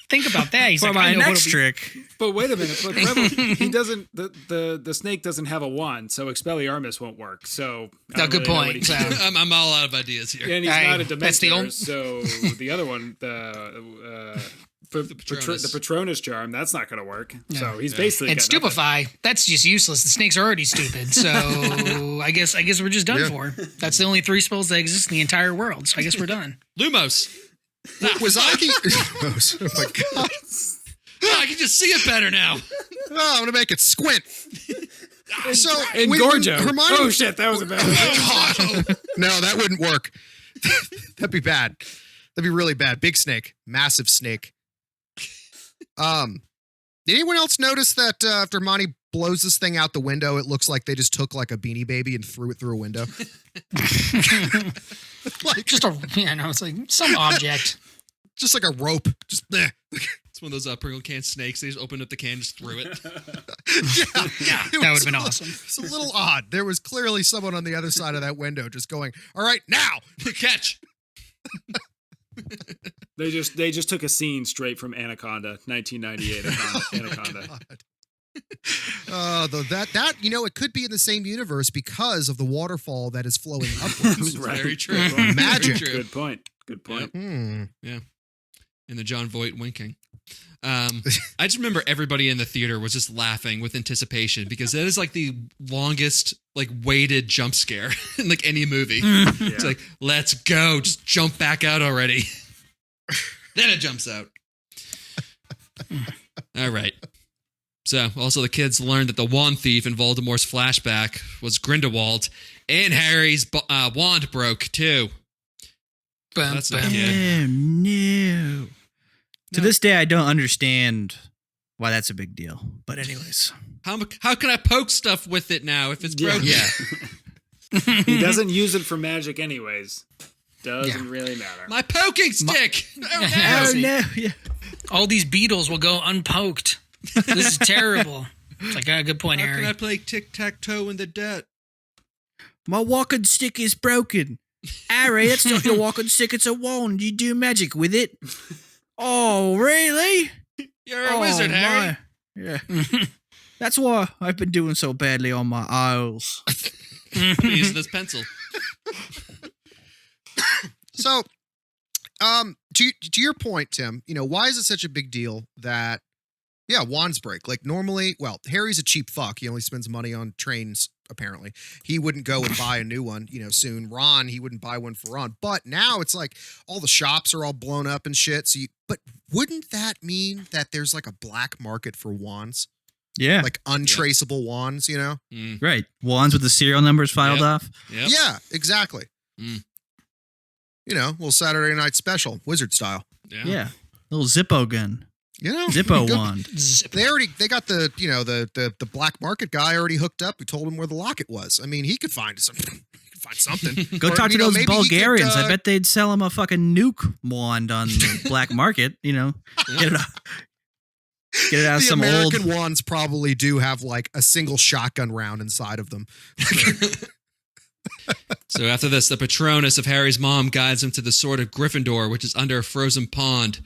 think about that. He's For like, my I know next what'll be- trick. But wait a minute, but Rebel, he doesn't. The snake doesn't have a wand, so Expelliarmus won't work. So I No, don't good really know what point. he- So, I'm all out of ideas here. and he's Hey, not a that's the Dementor, only- so the other one, the Patronus charm, that's not going to work. So he's basically and got nothing. stupefy, that's just useless. The snake's already stupid. So I guess we're just done Yeah. for. That's the only 3 spells that exist in the entire world. So I guess we're done. Lumos. Was I the... Oh, my God. Oh, I can just see it better now. Oh, I'm going to make it squint. So, And when Gorgo. Hermione... Oh shit, that was a bad one. God. No, that wouldn't work. That'd be bad. That'd be really bad. Big snake. Massive snake. Did anyone else notice that after Hermione blows this thing out the window, it looks like they just took like a Beanie Baby and threw it through a window? Like, Just it's like some object. just like a rope. Just bleh. It's one of those Pringle can snakes. They just opened up the can, just threw it. Yeah, That would've been awesome. It's a little odd. There was clearly someone on the other side of that window just going, "All right, now." Catch. They just took a scene straight from Anaconda, 1998 Anaconda. Though that it could be in the same universe because of the waterfall that is flowing upwards. Right. Very true. Magic. Very true. Good point. Good point. Hmm. And the John Voight winking. I just remember everybody in the theater was just laughing with anticipation because that is like the longest waited jump scare in any movie. It's like, let's go, just jump back out already. Then it jumps out. All right. So also the kids learned that the wand thief in Voldemort's flashback was Grindelwald, and Harry's wand broke too. That's not good. Oh, no. To this day, I don't understand why that's a big deal. But anyways. How can I poke stuff with it now if it's broken? Yeah. He doesn't use it for magic anyways. Doesn't really matter. My poking stick. Yeah, Oh see, no! Yeah. all these beetles will go unpoked. This is terrible. It's like, good point, How Harry. can I play tic-tac-toe in the dirt? My walking stick is broken. Harry, that's not your walking stick. It's a wand. You do magic with it. Oh, really? You're a wizard, Harry. Yeah. That's why I've been doing so badly on my aisles. Using this pencil. So, to your point, Tim, why is it such a big deal that, wands break? Like normally, well, Harry's a cheap fuck. He only spends money on trains, apparently. He wouldn't go and buy a new one, soon. Ron, he wouldn't buy one for Ron. But now it's like all the shops are all blown up and shit. But wouldn't that mean that there's like a black market for wands? Yeah. Like untraceable wands, Mm. Right. Wands with the serial numbers filed Yep. off. Yep. Yeah, exactly. Mm. Little Saturday night special, wizard style. Yeah. Little Zippo gun. Zippo Go- wand. Zip. They got the the black market guy already hooked up. We told him where the locket was. I mean, he could find something. He could find something. Go Or, talk to those maybe he could, Bulgarians. I bet they'd sell him a fucking nuke wand on the black market. Get it out. Get it out of the some American old. wands probably do have like a single shotgun round inside of them. So after this, the Patronus of Harry's mom guides him to the sword of Gryffindor, which is under a frozen pond.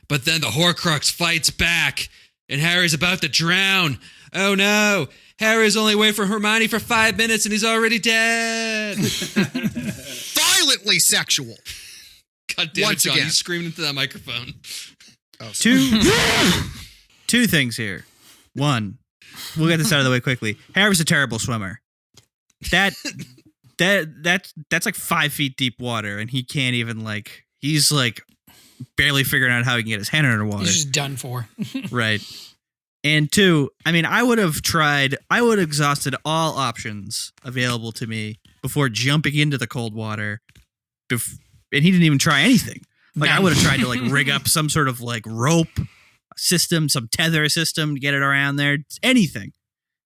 But then the Horcrux fights back, and Harry's about to drown. Oh no! Harry's only away from Hermione for 5 minutes, and he's already dead. Violently sexual. God damn Once it, John! again. You screamed into that microphone. Oh, sorry. Two things here. One, we'll get this out of the way quickly. Harry's a terrible swimmer. That's like 5 feet deep water, and he can't even he's barely figuring out how he can get his hand underwater. He's just done for. Right. And two, I mean, I would have exhausted all options available to me before jumping into the cold water. And he didn't even try anything. I would have tried to rig up some sort of rope system, some tether system to get it around there, anything.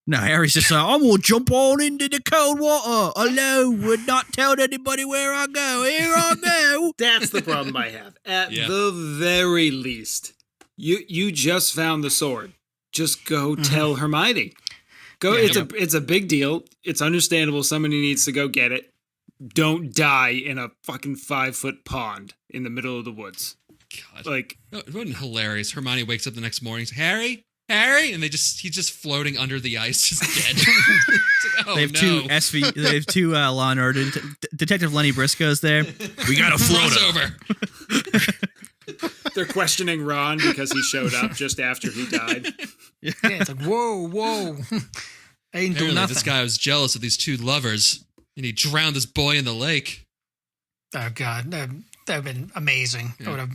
No, Harry's just like, I'm going to jump on into the cold water alone, would not tell anybody where I go. Here I go. That's the problem I have. At Yeah. the very least, you just found the sword. Just go tell Hermione. Go. Yeah, It's a big deal. It's understandable. Somebody needs to go get it. Don't die in a fucking 5-foot pond in the middle of the woods. God. It wasn't hilarious. Hermione wakes up the next morning, says, Harry, and he's just floating under the ice, just dead. It's like, oh, They have no. They have two Law and Order. Detective Lenny Briscoe's there. We got a float Crossover. They're questioning Ron because he showed up just after he died. Yeah, it's like, whoa. I ain't do Apparently, nothing. this guy was jealous of these two lovers, and he drowned this boy in the lake. Oh God, that would have been amazing. Yeah. I would have I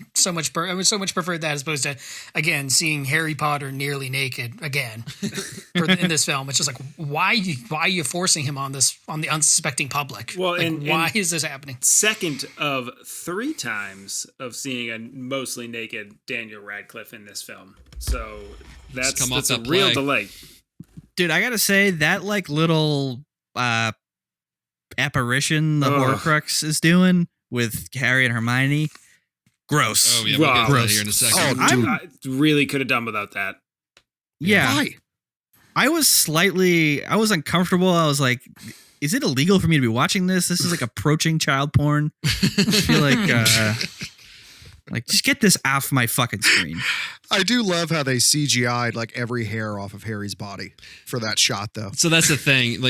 would so much preferred that as opposed to again seeing Harry Potter nearly naked again in this film. It's just like why are you forcing him on the unsuspecting public? Well, why and is this happening? Second of 3 times of seeing a mostly naked Daniel Radcliffe in this film. So that's come off a that real play. delay. Dude, I gotta say that little apparition the Ugh. Horcrux is doing with Harry and Hermione, gross. Oh, yeah, we'll get to that Gross. here in a second. Oh, dude. I really could have done without that. Yeah, Why? I was uncomfortable. I was like, is it illegal for me to be watching this? This is like approaching child porn. I feel like just get this off my fucking screen. I do love how they CGI'd every hair off of Harry's body for that shot, though. So that's the thing.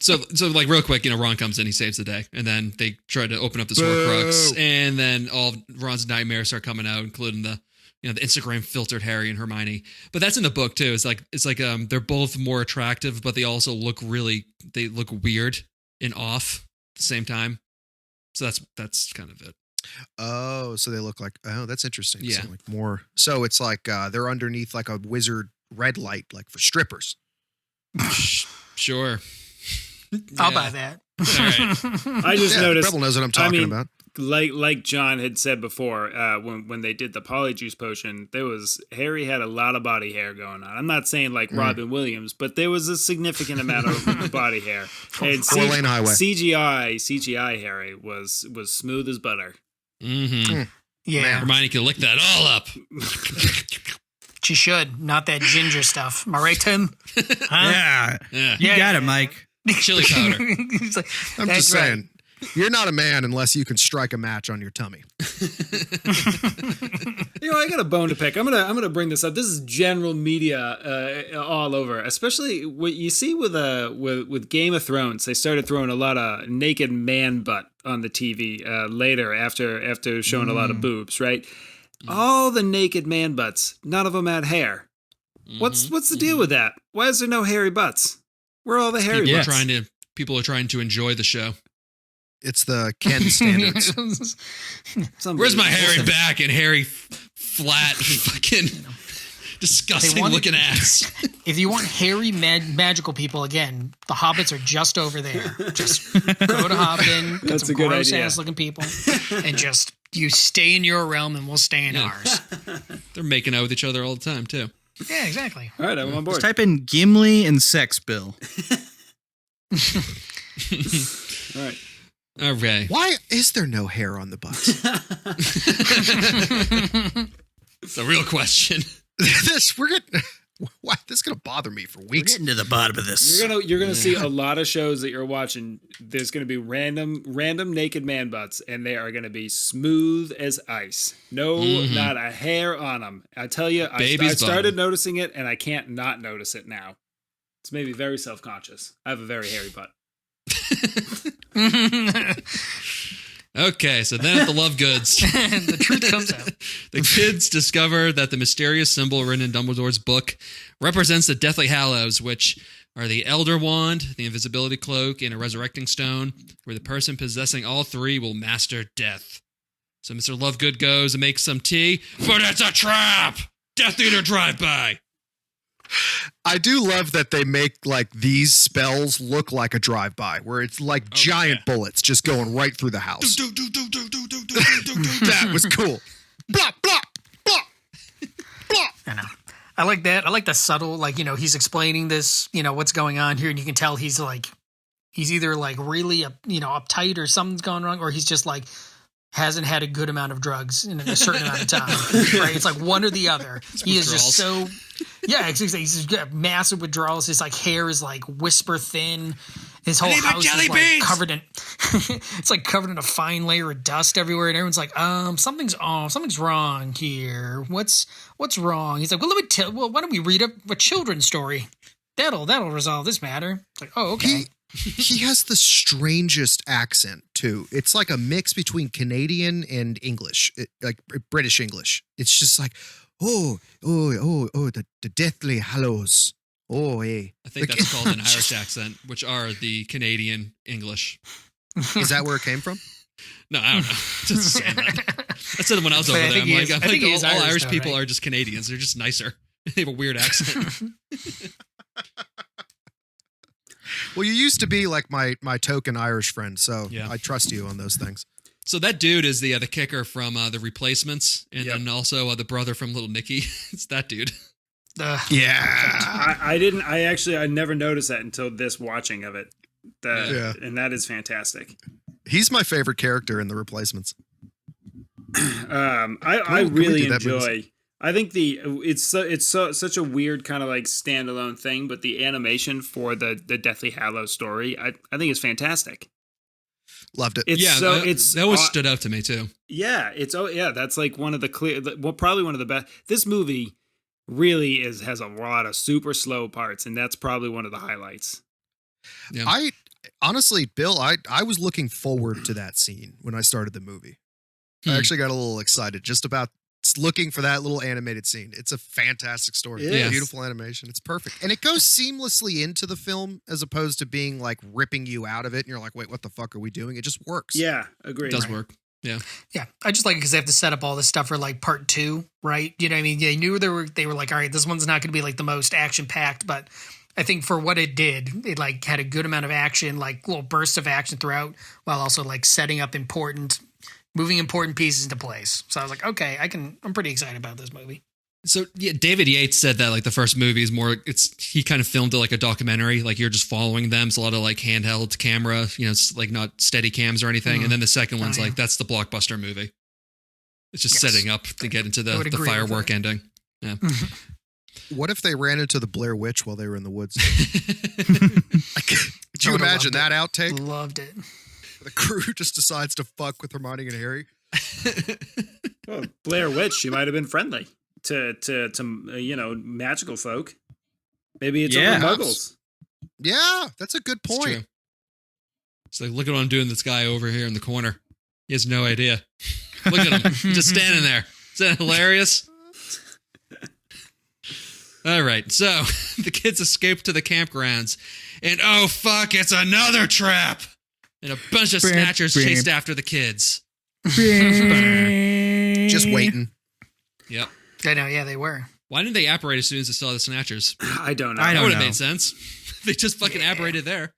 So real quick, Ron comes in, he saves the day, and then they try to open up this Horcrux, and then all of Ron's nightmares start coming out, including the Instagram filtered Harry and Hermione. But that's in the book too. It's like they're both more attractive, but they also look weird and off at the same time. So that's kind of it. Oh, so they look that's interesting. Yeah. So more. So it's they're underneath a wizard red light, for strippers. Sure. I'll Yeah. buy that. All right. I just Yeah, noticed. Rebel knows what I'm talking about. like John had said before, when they did the polyjuice potion, Harry had a lot of body hair going on. I'm not saying like Robin Williams, but there was a significant amount of body hair. And Four-lane highway. CGI Harry was smooth as butter. Mm-hmm. Yeah. Hermione can lick that all up. She should. Not that ginger stuff. Am I right, Tim? Huh? Yeah. You got it, Mike. Chili powder. He's like, I'm "That's just right." saying, you're not a man unless you can strike a match on your tummy. I got a bone to pick. I'm gonna bring this up. This is general media all over, especially what you see with Game of Thrones. They started throwing a lot of naked man butt on the TV later after showing a lot of boobs. Right, all the naked man butts. None of them had hair. What's the deal with that? Why is there no hairy butts? Where are all the hairy People butts? People are trying to enjoy the show. It's the Ken standards. Where's my hairy back and hairy flat fucking disgusting looking ass? If you want hairy magical people, again, the hobbits are just over there. Just go to Hobbiton, get That's some a good gross idea. ass looking people, and just you stay in your realm and we'll stay in ours. They're making out with each other all the time too. Yeah, exactly. All right, I'm on board. Just type in Gimli and sex bill. All right. Okay. Why is there no hair on the butts? It's a real question. This is gonna bother me for We're weeks. getting to the bottom of this. You're gonna see a lot of shows that you're watching. There's gonna be random naked man butts, and they are gonna be smooth as ice. No, not a hair on them. I tell you, I started noticing it, and I can't not notice it now. It's made me very self-conscious. I have a very hairy butt. Okay, so then at the Love Goods, The truth comes out. the kids discover that the mysterious symbol written in Dumbledore's book represents the Deathly Hallows, which are the Elder Wand, the Invisibility Cloak, and a Resurrecting Stone, where the person possessing all three will master death. So Mr. Lovegood goes and makes some tea, but it's a trap! Death Eater drive-by! I do love that they make like these spells look like a drive-by, where it's like giant bullets just going right through the house. That was cool. Blah, blah, blah, blah. I know. I like that. I like the subtle, like, he's explaining this, what's going on here, and you can tell he's either like really, uptight or something's gone wrong, or he's just like hasn't had a good amount of drugs in a certain amount of time. Right? It's like one or the other. He is just so, he's got massive withdrawals. His like hair is like whisper thin. His whole house is like covered in, it's like covered in a fine layer of dust everywhere, and everyone's like, something's wrong here. What's wrong? He's like, well, why don't we read a children's story? That'll resolve this matter. It's like, oh, okay. He has the strangest accent too. It's like a mix between Canadian and English, like British English. It's just like, the Deathly Hallows. Oh, hey. I think that's called an Irish accent, which are the Canadian English. Is that where it came from? No, I don't know. Just saying that. I said when I was over there, I think all Irish people are just Canadians. They're just nicer. They have a weird accent. Well, you used to be like my token Irish friend, so Yeah. I trust you on those things. So that dude is the kicker from The Replacements, and then also the brother from Little Nicky. It's that dude. Yeah. I never noticed that until this watching of it. And that is fantastic. He's my favorite character in The Replacements. I really enjoy. I think it's such a weird kind of like standalone thing, but the animation for the Deathly Hallows story, I think is fantastic. Loved it. That always stood out to me too. Yeah, that's like one of the probably one of the best. This movie really has a lot of super slow parts, and that's probably one of the highlights. Yeah. I honestly, Bill, I was looking forward to that scene when I started the movie. I actually got a little excited just about looking for that little animated scene. It's a fantastic story. Yes. Beautiful animation. It's perfect. And it goes seamlessly into the film as opposed to being like ripping you out of it. And you're like, wait, what the fuck are we doing? It just works. Yeah, agreed. It does work. Yeah. Yeah. I just like it because they have to set up all this stuff for like part 2, right? You know what I mean? They knew they were like, all right, this one's not going to be like the most action packed, but I think for what it did, it like had a good amount of action, like little bursts of action throughout, while also like setting up important moving important pieces into place. So I was like, okay, I'm pretty excited about this movie. So yeah, David Yates said that like the first movie is more. He kind of filmed it like a documentary, like you're just following them. It's a lot of like handheld camera, it's like not steady cams or anything. And then the second one's like that's the blockbuster movie. It's just setting up to get into the firework ending. Yeah. What if they ran into the Blair Witch while they were in the woods? Could you imagine that outtake? Loved it. The crew just decides to fuck with Hermione and Harry. Well, Blair Witch, she might have been friendly to magical folk. Maybe it's over muggles. Yeah, that's a good point. It's like, look at what I'm doing. This guy over here in the corner. He has no idea. Look at him, just standing there. Is that hilarious? All right, so the kids escape to the campgrounds, and oh fuck, it's another trap! And a bunch of snatchers chased after the kids. Just waiting. Yep. I know, yeah, they were. Why didn't they apparate as soon as they saw the snatchers? I don't know. That would have made sense. They just fucking apparated there.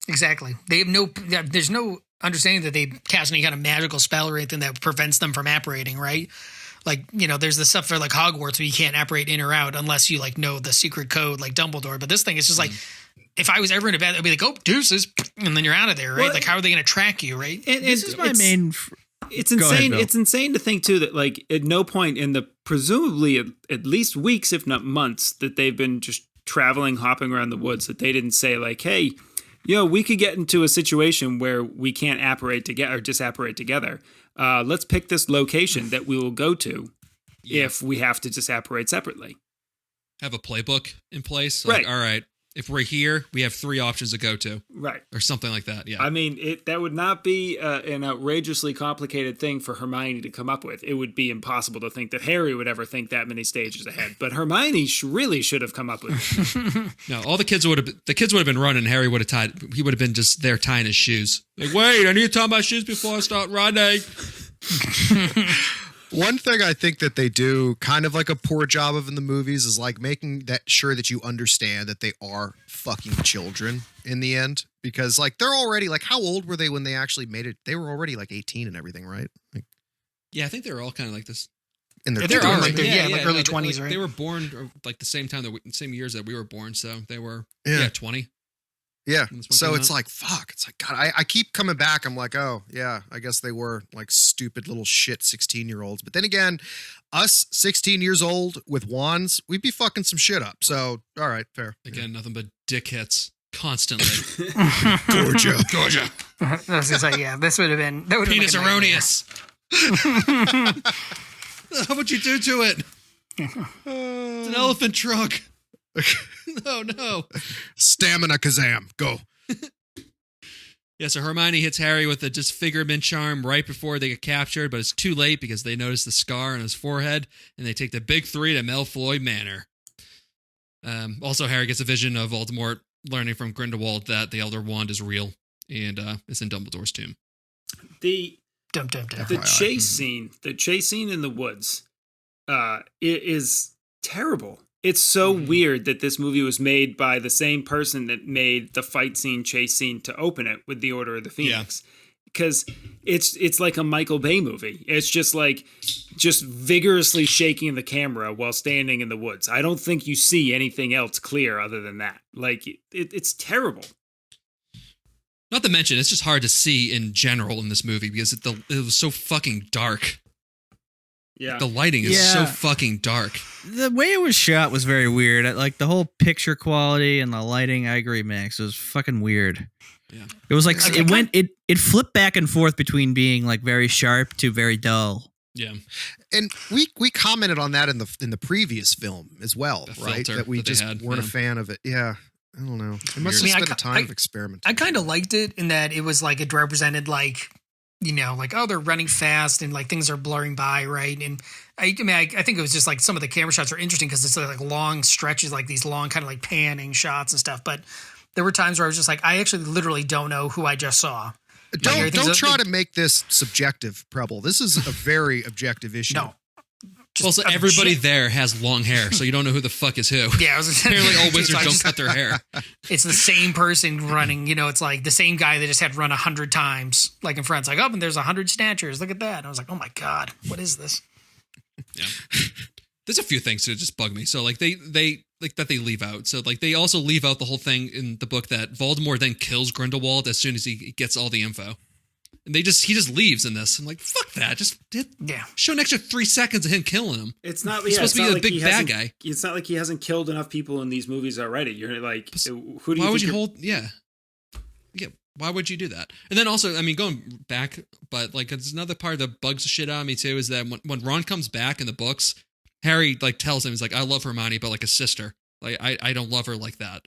Exactly. They have there's no understanding that they cast any kind of magical spell or anything that prevents them from apparating, right? Like, there's the stuff for like Hogwarts where you can't apparate in or out unless you like know the secret code like Dumbledore. But this thing is just like, if I was ever in a bed, I'd be like, oh, deuces, and then you're out of there, right? Well, like, how are they going to track you, right? This is my main... It's insane. It's insane to think too that like at no point in the presumably at least weeks, if not months, that they've been just traveling, hopping around the woods, that they didn't say like, hey, we could get into a situation where we can't apparate together or disapparate together. Let's pick this location that we will go to if we have to disapparate separately. Have a playbook in place. Like, all right. If we're here, we have 3 options to go to. Right. Or something like that, yeah. I mean, that would not be an outrageously complicated thing for Hermione to come up with. It would be impossible to think that Harry would ever think that many stages ahead. But Hermione really should have come up with it. No, all the kids would have been running. Harry would have he would have been just there tying his shoes. Like, wait, I need to tie my shoes before I start running. One thing I think that they do kind of like a poor job of in the movies is like making that sure that you understand that they are fucking children in the end, because like they're already like, how old were they when they actually made it? They were already like 18 and everything, right? Like, yeah, I think they were all kind of like this. In their they're teens. like early 20s, right? They were born like the same years that we were born, so they were 20. Yeah. So it's like, fuck. It's like, God, I keep coming back. I'm like, oh, yeah, I guess they were like stupid little shit 16-year-olds. But then again, us 16 years old with wands, we'd be fucking some shit up. So, all right, fair. Again, nothing but dick hits constantly. Gorgia. I was going to say, yeah, this would have been... Penis erroneous. How would you do to it? It's an elephant trunk. Oh no. Stamina Kazam. Go. Yeah, so Hermione hits Harry with a disfigurement charm right before they get captured, but it's too late because they notice the scar on his forehead, and they take the big 3 to Malfoy Manor. Also, Harry gets a vision of Voldemort learning from Grindelwald that the Elder Wand is real, and it's in Dumbledore's tomb. The chase scene in the woods, it is terrible. It's so weird that this movie was made by the same person that made the fight scene, chase scene to open it with the Order of the Phoenix. Because it's like a Michael Bay movie. It's just vigorously shaking the camera while standing in the woods. I don't think you see anything else clear other than that. Like it's terrible. Not to mention, it's just hard to see in general in this movie because it was so fucking dark. Yeah. The lighting is so fucking dark. The way it was shot was very weird. Like the whole picture quality and the lighting, I agree, Max. It was fucking weird. Yeah. It was like it flipped back and forth between being like very sharp to very dull. Yeah. And we commented on that in the previous film as well, right? That we just weren't a fan of it. Yeah. I don't know. It must have been a time of experiment. I kind of liked it in that it was like it represented like, like, oh, they're running fast and like things are blurring by, right? And I think it was just like some of the camera shots are interesting because it's like long stretches, like these long kind of like panning shots and stuff. But there were times where I was just like, I actually literally don't know who I just saw. Don't try to make this subjective, Preble. This is a very objective issue. No. just Also, of everybody shit. there has long hair, so you don't know who the fuck is who. Yeah, I was Apparently, all so wizards I don't just- cut their hair. It's the same person running. It's like the same guy that just had run 100 times, like in front. It's like, oh, and there's 100 snatchers. Look at that. And I was like, oh my god, what is this? Yeah. There's a few things that just bug me. So like they like that they leave out. So like they also leave out the whole thing in the book that Voldemort then kills Grindelwald as soon as he gets all the info. And he just leaves in this. I'm like, fuck that. Just Yeah. show an extra 3 seconds of him killing him. It's not. He's supposed it's to be not the like big he bad hasn't- guy. It's not like he hasn't killed enough people in these movies already. You're like, who do you? Why think would you you're- hold? Yeah. Why would you do that? And then also, I mean, going back, but like it's another part that bugs the shit out of me too is that when Ron comes back in the books, Harry like tells him, he's like, I love Hermione, but like a sister. Like I don't love her like that.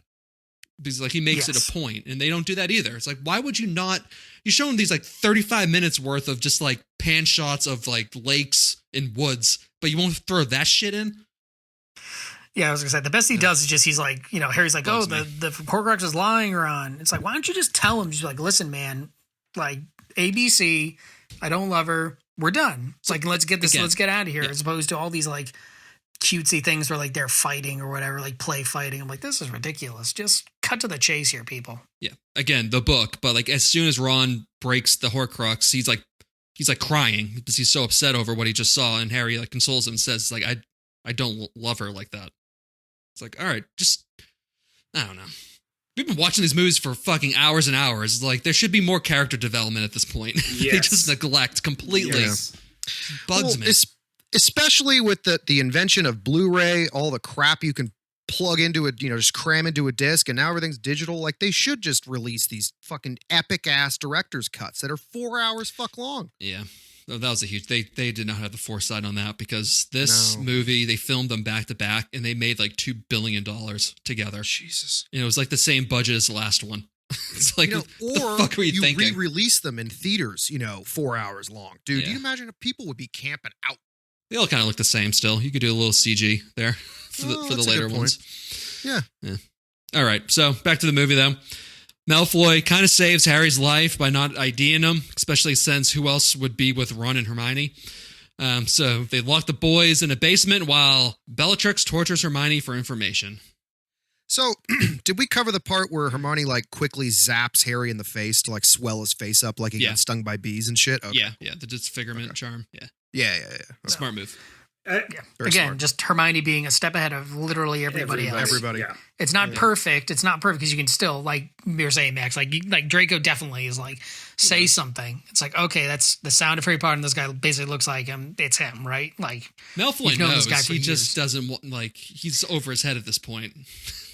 Because like he makes Yes. it a point, and they don't do that either. It's like, why would you not? You show them these like 35 minutes worth of just like pan shots of like lakes and woods, but you won't throw that shit in. Yeah, I was gonna say the best he does is just he's like, Harry's like, Bugs oh, the Horcrux is lying, Ron. It's like, why don't you just tell him? Just be like, listen, man, like ABC, I don't love her. We're done. It's like, let's get this, Again, let's get out of here. yeah. As opposed to all these like cutesy things where like they're fighting or whatever, like play fighting. I'm like, this is ridiculous. Just cut to the chase here, people. Yeah. Again, the book, but like as soon as Ron breaks the Horcrux, he's like crying because he's so upset over what he just saw, and Harry like consoles him and says like I don't love her like that. It's like, all right, just I don't know. We've been watching these movies for fucking hours and hours. It's like there should be more character development at this point. They Yes. just neglect completely. Yes. Bugs Well, me. especially with the invention of Blu-ray, all the crap you can plug into it, just cram into a disc, and now everything's digital. Like they should just release these fucking epic ass director's cuts that are 4 hours fuck long. Yeah. That was a huge. They did not have the foresight on that because this No. movie they filmed them back to back and they made like $2 billion together. Jesus. It was like the same budget as the last one. It's like, what or the fuck were you thinking? re-release them in theaters, 4 hours long. Dude, do Yeah. you imagine if people would be camping out? They all kind of look the same still. You could do a little CG there for the that's a later good point. ones. Yeah. All right. So back to the movie though. Malfoy kind of saves Harry's life by not IDing him, especially since who else would be with Ron and Hermione. So they lock the boys in a basement while Bellatrix tortures Hermione for information. So, did we cover the part where Hermione like quickly zaps Harry in the face to like swell his face up like he Yeah. got stung by bees and shit? Okay. Yeah, the disfigurement charm. Yeah, Yeah. smart move. Yeah. Very Again, smart. just Hermione being a step ahead of literally everybody else. Everybody. Yeah. It's not perfect. It's not perfect because you can still, like you're saying, Max, like Draco definitely is like, say something. It's like, okay, that's the sound of Harry Potter, and this guy basically looks like him. It's him, right? Like, Malfoy You've known knows. this guy for He years. just doesn't want, like, he's over his head at this point.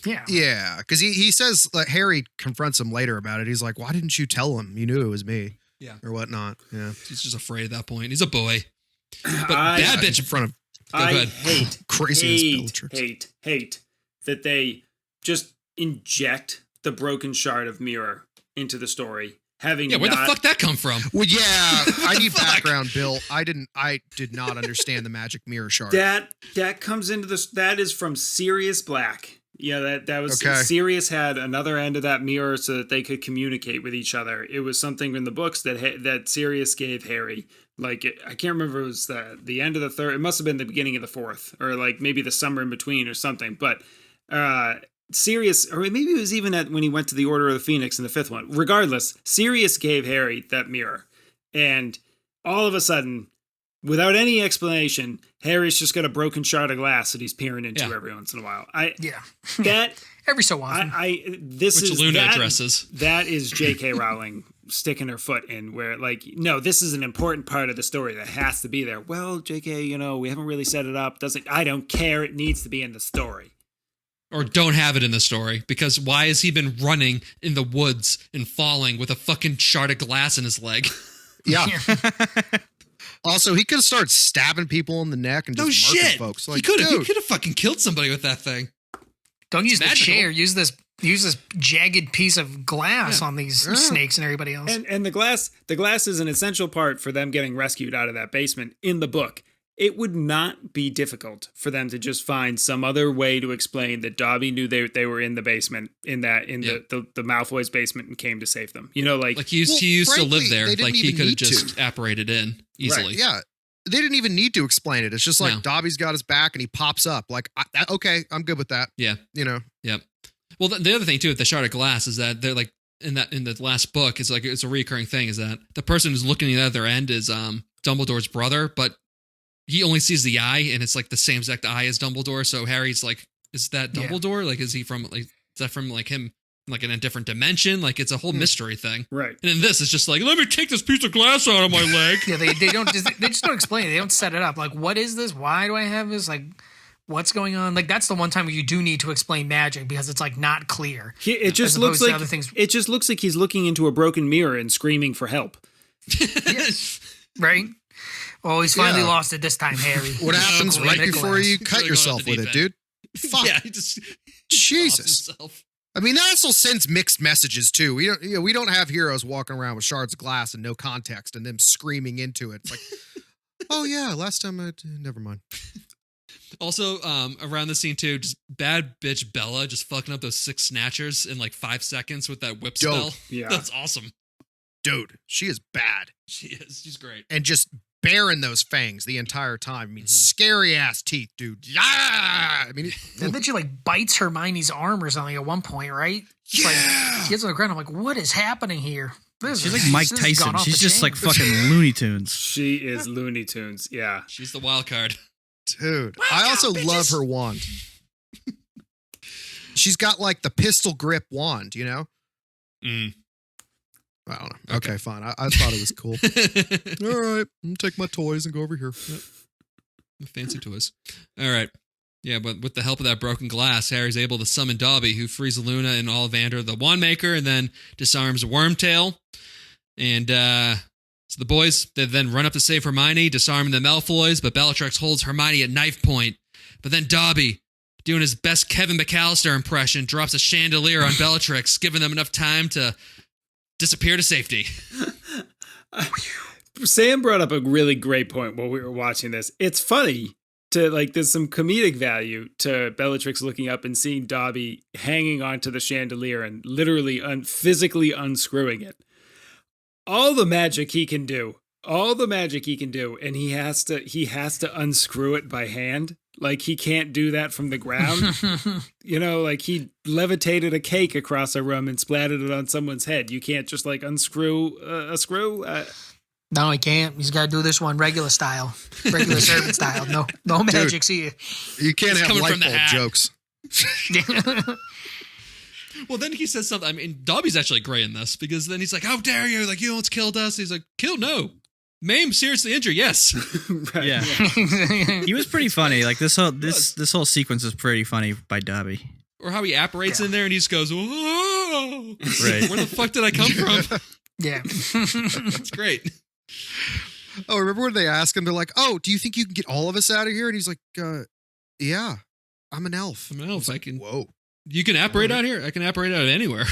yeah. Yeah, because he says like Harry confronts him later about it. He's like, "Why didn't you tell him? You knew it was me." Yeah. or whatnot. Yeah, He's just afraid at that point. He's a boy. But I- bad in bitch. front of Go I ahead. hate, Crazy ass Bellatrix. hate that they just inject the broken shard of mirror into the story. Having Yeah, where the not- fuck that come from? well, yeah. I the need fuck? background, Bill. I did not understand the magic mirror shard. that comes into this. That is from Sirius Black. Yeah, that was Okay. Sirius had another end of that mirror so that they could communicate with each other. It was something in the books that Sirius gave Harry. Like I can't remember if it was the end of the third. It must have been the beginning of the fourth, or like maybe the summer in between or something. But Sirius, or maybe it was even when he went to the Order of the Phoenix in the fifth one. Regardless, Sirius gave Harry that mirror, and all of a sudden, without any explanation, Harry's just got a broken shard of glass that he's peering into Yeah. every once in a while. Yeah. That Every so often. this Which is Luna that, addresses. That is J.K. Rowling sticking her foot in where, like, no, this is an important part of the story that has to be there. Well, J.K., we haven't really set it up. I don't care. It needs to be in the story. Or don't have it in the story. Because why has he been running in the woods and falling with a fucking shard of glass in his leg? Yeah. Also, he could have started stabbing people in the neck and No just murking shit. folks. he Like, could have dude, fucking killed somebody with that thing. Don't use the magical. chair. Use this jagged piece of glass Yeah. on these snakes and everybody else. And the glass is an essential part for them getting rescued out of that basement in the book. It would not be difficult for them to just find some other way to explain that Dobby knew they were in the basement the Malfoy's basement and came to save them. Like he used Well, to live frankly, there. they didn't Like he even could have need just apparated in easily. yeah. they didn't even need to explain it. It's just like No. Dobby's got his back and he pops up. Like, okay, I'm good with that. Yeah. You know, Yep. Well, the other thing too with the Shard of Glass is that they're like in the last book, it's a recurring thing is that the person who's looking at the other end is Dumbledore's brother, but he only sees the eye, and it's like the same exact eye as Dumbledore. So Harry's like, is that Dumbledore? Like, is he from like, is that from like him, like in a different dimension? Like, it's a whole mystery thing. Right. And in this, it's just like, let me take this piece of glass out of my leg. Yeah, they just don't explain it. They don't set it up. Like, what is this? Why do I have this? Like, what's going on? Like, that's the one time where you do need to explain magic because it's like not clear. It just As looks opposed to like other things. it just looks like he's looking into a broken mirror and screaming for help. Right? Oh, he's finally Yeah. lost it this time, Harry. what happens Nicholas. right before you He's cut really going yourself off the with deep it, dude? Fuck. Yeah, he just Jesus. stops himself. I mean, that also sends mixed messages too. We don't have heroes walking around with shards of glass and no context and them screaming into it. It's like, oh yeah, last time never mind. Also, around the scene too, just bad bitch Bella just fucking up those 6 snatchers in like 5 seconds with that whip Dope. spell. Yeah. That's awesome. Dude, she is bad. She is. She's great. And just bearing those fangs the entire time. I mean, Mhm. scary ass teeth, dude. Yeah. I mean, And then she like bites Hermione's arm or something at one point, right? It's like yeah. she gets on the ground. I'm like, what is happening here? She's is- like Mike this has gone Tyson. off She's the just chain. like fucking Looney Tunes. She is Looney Tunes. Yeah. She's the wild card. Dude, I also love her wand. She's got like the pistol grip wand, you know? Mm. I don't know. Okay, fine. I thought it was cool. All right, I'm gonna take my toys and go over here. Fancy toys. All right. Yeah, but with the help of that broken glass, Harry's able to summon Dobby, who frees Luna and Ollivander, the wand maker, and then disarms Wormtail. And so the boys, they then run up to save Hermione, disarming the Malfoys, but Bellatrix holds Hermione at knife point. But then Dobby, doing his best Kevin McAllister impression, drops a chandelier on Bellatrix, giving them enough time to disappear to safety. Sam brought up a really great point while we were watching this. It's funny to like, there's some comedic value to Bellatrix looking up and seeing Dobby hanging onto the chandelier and literally physically unscrewing it. All the magic he can do, and he has to unscrew it by hand. Like, he can't do that from the ground. You know, like he levitated a cake across a room and splattered it on someone's head. You can't just like unscrew a screw. No, he can't. He's got to do this one regular style, regular servant style. No magic here. You can't It's have coming light from the bulb hat. jokes. Well, then he says something. I mean, Dobby's actually great in this because then he's like, "How dare you? Like, you almost killed us." He's like, "Kill? No. Maim, seriously injured? Yes." Right, Yeah. He was pretty funny. Like this whole sequence is pretty funny by Dobby. Or how he apparates in there and he just goes, "Whoa!" Right. Where the fuck did I come from? Yeah. It's great. Oh, remember when they asked him? They're like, "Oh, do you think you can get all of us out of here?" And he's like, "Yeah, I'm an elf." I'm an elf. I can. Whoa, You can apparate out here. I can apparate out of anywhere.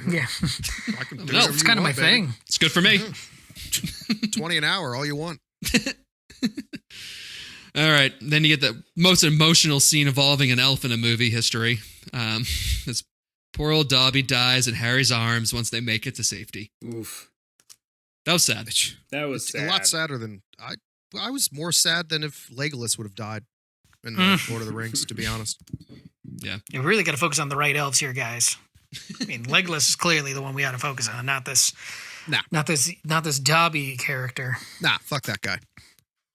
Yeah. I can do No, whatever It's you kind of my want, baby. thing. It's good for me. 20 an hour, all you want. All right. Then you get the most emotional scene involving an elf in a movie history. This poor old Dobby dies in Harry's arms once they make it to safety. Oof. That was sad. That was It's sad. a lot sadder than I was more sad than if Legolas would have died in Lord of the Rings, to be honest. You really got to focus on the right elves here, guys. I mean, Legolas is clearly the one we ought to focus on, not this, Nah. not this Dobby character. Nah, fuck that guy.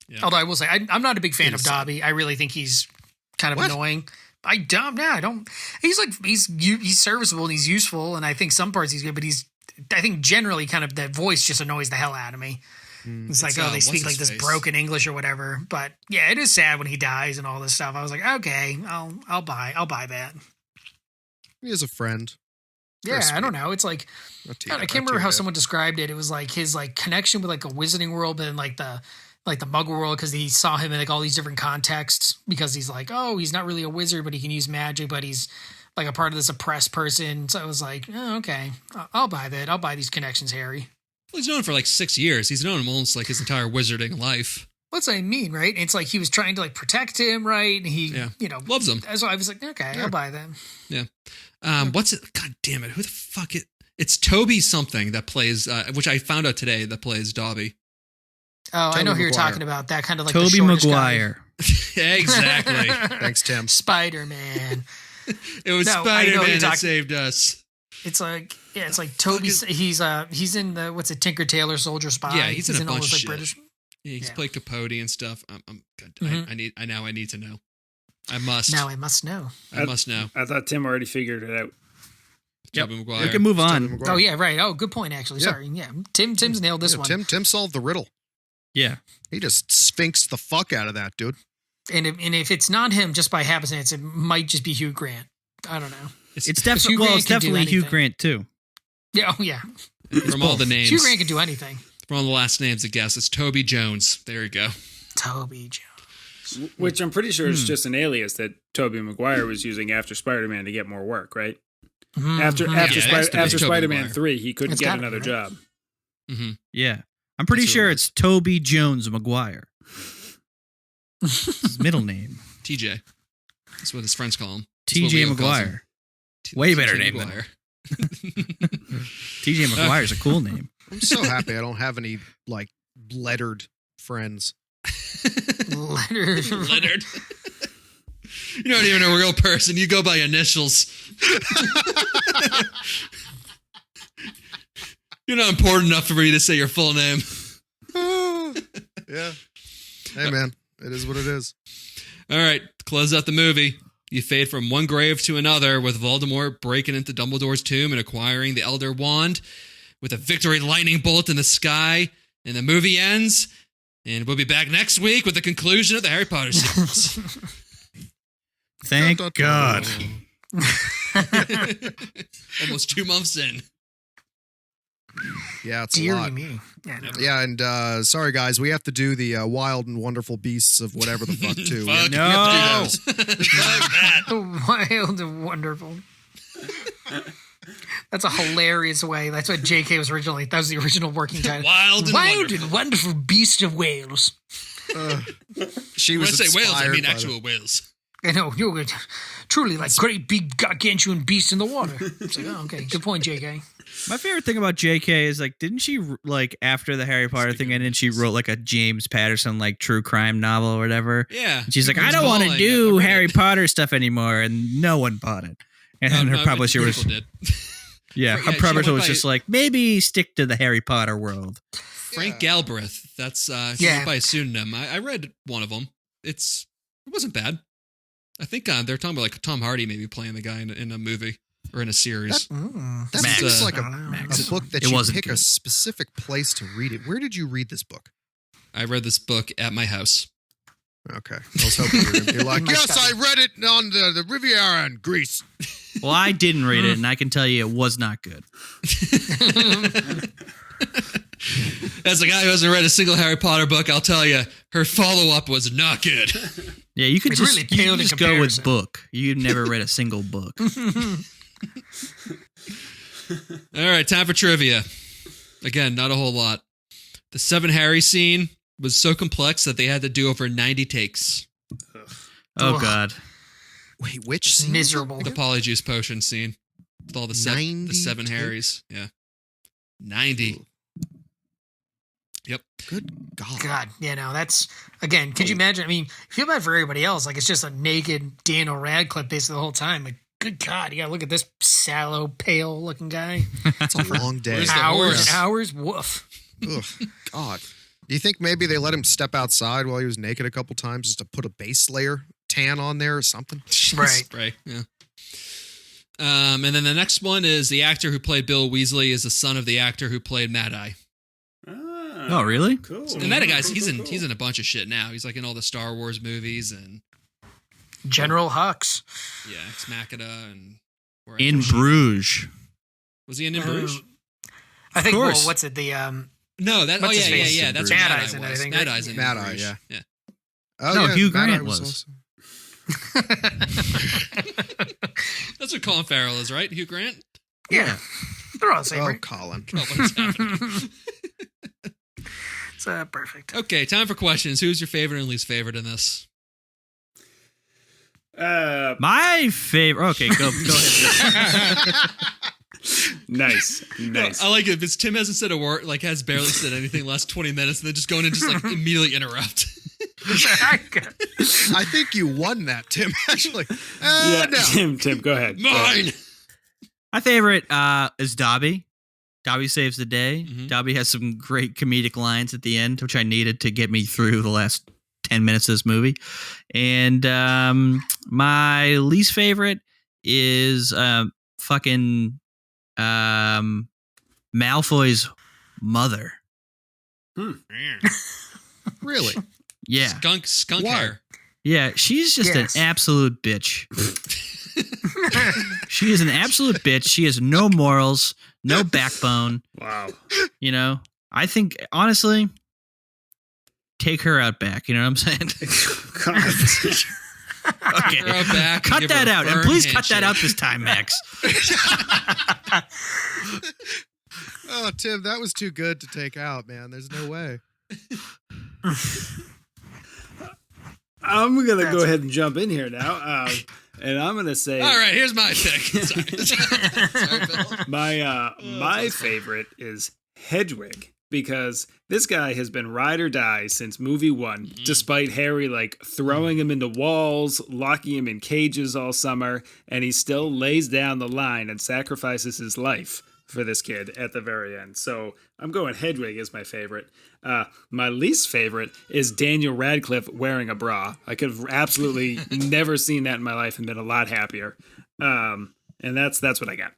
Yeah. Although I will say, I'm not a big fan of Innocent. Dobby. I really think he's kind of What? annoying. I don't. He's serviceable and he's useful, and I think some parts he's good, but I think generally kind of that voice just annoys the hell out of me. It's like, It's, they speak like this what's-his-face? broken English or whatever. But yeah, it is sad when he dies and all this stuff. I was like, okay, I'll buy that. He is a friend. Yeah, Very I don't sweet. know. It's like Not too I bad, can't not remember too how bad. someone described it. It was like his like connection with like a wizarding world, but in like the Muggle world, because he saw him in like all these different contexts. Because he's like, oh, he's not really a wizard, but he can use magic, but he's like a part of this oppressed person. So I was like, oh, okay, I'll buy that. I'll buy these connections, Harry. Well, he's known for like 6 years. He's known him almost like his entire wizarding life. What's I mean, right? It's like he was trying to like protect him, right? And he, Yeah. you know, Loves him. So I was like, okay, Yeah. I'll buy that. Yeah. What's it? God damn it. Who the fuck it? It's Toby something that plays, which I found out today, that plays Dobby. Oh, I Tobey know who you're Maguire. talking about. That kind of like the Toby shortish Maguire. Exactly. Thanks, Tim. Spider-Man. It was No, I know Spider-Man you're that talking- saved us. It's like Toby. He's in the what's it? Tinker Tailor Soldier Spy. Yeah, he's in a all bunch those, of like shit. British. Yeah, he's Yeah. played Capote and stuff. Mhm. I need to know. I must. Now I must know. I must know. I thought Tim already figured it out. Yep. Tobey Maguire. We can move Tobey on. Maguire. Oh yeah, right. Oh, good point. Actually, Yeah. sorry. Yeah, Tim's nailed this Yeah, one. Tim solved the riddle. Yeah. He just sphinxed the fuck out of that, dude. And if it's not him, just by happenstance, it might just be Hugh Grant. I don't know. It's Hugh definitely Grant it's can do definitely Hugh anything. Grant too. Yeah. Oh yeah. From all the names. Hugh Grant can do anything. From all the last names, I guess it's Toby Jones. There you go. Toby Jones. Which I'm pretty sure is just an alias that Tobey Maguire was using after Spider-Man to get more work, right? After Yeah, it has to be after Tobey Spider-Man Maguire. 3, he couldn't It's get gotta be, another right? job. Mm-hmm. Yeah. I'm pretty That's sure what it it's Toby Jones Maguire. His middle name. TJ. That's what his friends call him. That's what TJ Leo calls him. Maguire. Way better TJ name than- Maguire. TJ Maguire's a cool name. I'm so happy I don't have any like lettered friends. Leonard. Leonard. You don't even know a real person. You go by initials. You're not important enough for me to say your full name. Yeah. Hey man, it is what it is. All right, close out the movie. You fade from one grave to another with Voldemort breaking into Dumbledore's tomb and acquiring the Elder Wand with a victory lightning bolt in the sky. And the movie ends. And we'll be back next week with the conclusion of the Harry Potter series. Thank Dun, dun, God. dun. Almost 2 months in. Yeah, it's a Dear lot. me. Yeah, no. Yeah, and sorry guys, we have to do the wild and wonderful beasts of whatever the fuck too. Fuck No. we have to do those. Fuck that. Wild and wonderful. That's a hilarious way. That's what JK was originally. That was the original working title. Wild and wonderful beast of Wales. She When I was say whales, I inspired mean by actual whales. I know you're truly like great big gargantuan beast in the water. It's like, oh, okay, good point, JK. My favorite thing about JK is like, didn't she like after the Harry Potter thing, and then she wrote like a James Patterson like true crime novel or whatever? Yeah. And she's like, I It's don't want to falling. do I read Harry it. Potter stuff anymore, and no one bought it. And then her publisher was, People did. yeah, Yeah, her she publisher went was by- just like, maybe stick to the Harry Potter world. Frank Galbraith. That's she Yeah. went by a pseudonym. I read one of them. It wasn't bad. I think they're talking about like Tom Hardy maybe playing the guy in a movie or in a series. That Max. seems like I don't know. a book that It you wasn't pick a good. specific place to read it. Where did you read this book? I read this book at my house. Okay, I was hoping you were going to be like, My yes, I study. read it on the Riviera in Greece. Well, I didn't read it, and I can tell you it was not good. As a guy who hasn't read a single Harry Potter book, I'll tell you, her follow up was not good. Yeah, you could It just, really you paled could in just go with comparison. book. You never read a single book. All right, time for trivia. Again, not a whole lot. The 7 Harry scene was so complex that they had to do over 90 takes. Oh Ugh. God. Wait, which scene? Miserable. The polyjuice potion scene. With all the 7 90 Harrys. Yeah. 90. Yep. Good God. God, that's again. Could you imagine? I mean, feel bad for everybody else. Like it's just a naked Daniel Radcliffe basically the whole time. Like, good God, you gotta look at this sallow, pale looking guy. It's a long day. Where's the Hours horse? and hours. Woof. Ugh, God. Do you think maybe they let him step outside while he was naked a couple times just to put a base layer tan on there or something? Right. Right. Yeah. And then the next one is the actor who played Bill Weasley is the son of the actor who played Mad Eye. Oh, really? Cool. And that guy's Cool, he's cool, in a bunch of shit now. He's like in all the Star Wars movies and General Hux. yeah, Ex Machina and where In else? Bruges. Was he in Bruges? I think. Well, course. what's it? The No, that. What's Oh his yeah, yeah, face? yeah. That's Mad what Mad Eye's Eye in it, I was. think, Mad right? Eye's in Mad Eye, Bruges. yeah. Yeah. Oh, No, Hugh Mad Eye Grant was was. also- That's what Colin Farrell is, right? Hugh Grant. yeah, they're all the same. Oh, Right? Colin. Oh, what's happening? It's perfect. Okay, time for questions. Who's your favorite and least favorite in this? Uh, My favorite. Okay, go ahead. Nice. Nice. I like it because Tim hasn't said a word, like has barely said anything the last 20 minutes, and then just going and just like immediately interrupt. I think you won that, Tim. Actually, Yeah, no. Tim, go ahead. Mine. My favorite is Dobby. Dobby saves the day. Mhm. Dobby has some great comedic lines at the end, which I needed to get me through the last 10 minutes of this movie. And my least favorite is fucking Malfoy's mother. Really? Yeah. Skunk Why? hair. Yeah, she's just Yes. an absolute bitch. She is an absolute bitch. She has no morals, no backbone. Wow. You know, I think, honestly, take her out back. You know what I'm saying? Okay. Her out back and Cut give her that a out. And firm please cut that handshake. out this time, Max. Oh, Tim, that was too good to take out, man. There's no way. I'm going to go ahead and jump in here now. And I'm going to say All right, here's my pick. Sorry, Bill. my favorite is Hedwig, because this guy has been ride or die since movie one, despite Harry like throwing him into walls, locking him in cages all summer, and he still lays down the line and sacrifices his life for this kid at the very end. So I'm going Hedwig is my favorite. My least favorite is Daniel Radcliffe wearing a bra. I could have absolutely never seen that in my life and been a lot happier. And that's what I got.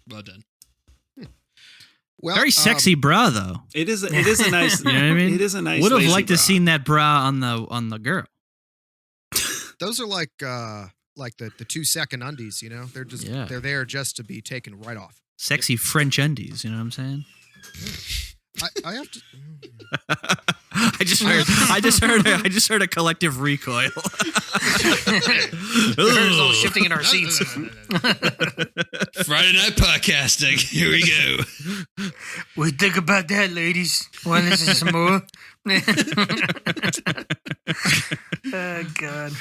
Well done. Well, Very sexy bra, though. It is a nice. You know what I mean? It is a nice. Would have lacy liked to bra. seen that bra on the girl. Those are like the 2-second undies. You know, they're just Yeah. they're there just to be taken right off. Sexy French undies. You know what I'm saying? I have to. I just heard a collective recoil. There's all shifting in our seats. Friday night podcasting. Here we go. We think about that, ladies. Want to listen to some more? Oh, God.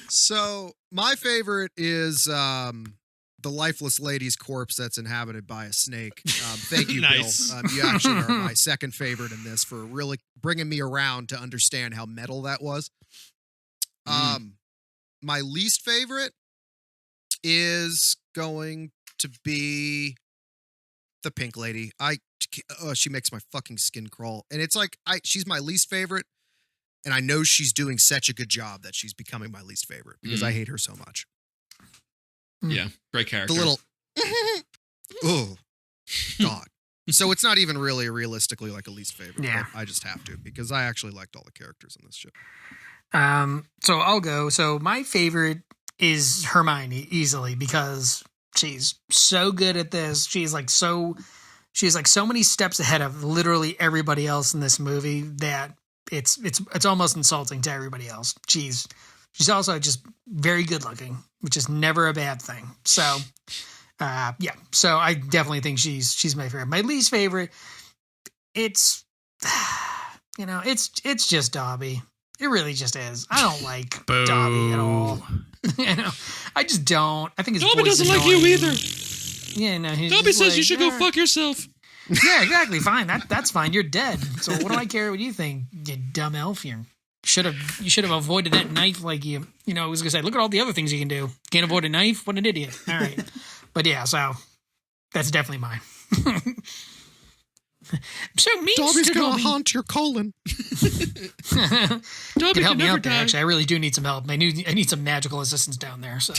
So my favorite is the lifeless lady's corpse that's inhabited by a snake. Thank you, Nice. Bill. You actually are my second favorite in this for really bringing me around to understand how metal that was. My least favorite is going to be the pink lady. She makes my fucking skin crawl, and it's like she's my least favorite. And I know she's doing such a good job that she's becoming my least favorite because I hate her so much. Yeah, great character. The little, oh, God. So it's not even really realistically like a least favorite. Yeah. I just have to because I actually liked all the characters in this shit. So I'll go. So my favorite is Hermione easily because she's so good at this. She's like so many steps ahead of literally everybody else in this movie that it's almost insulting to everybody else. She's also just very good looking, which is never a bad thing. So, yeah. So I definitely think she's my favorite. My least favorite, it's it's just Dobby. It really just is. I don't like Dobby at all. I just don't. I think his Dobby voice doesn't is like you annoying. either. Yeah, no. He's Dobby just says like, you should go "Ah." fuck yourself. Yeah, exactly. Fine. That's fine. You're dead. So what do I care what you think, you dumb elf? You should have avoided that knife like I was gonna say, look at all the other things you can do. Can't avoid a knife? What an idiot. All right. But yeah, so that's definitely mine. So mean Dobby's to gonna Dobby. haunt your colon. Dobby Can help can me never out there, die. actually. I really do need some help. I need some magical assistance down there. So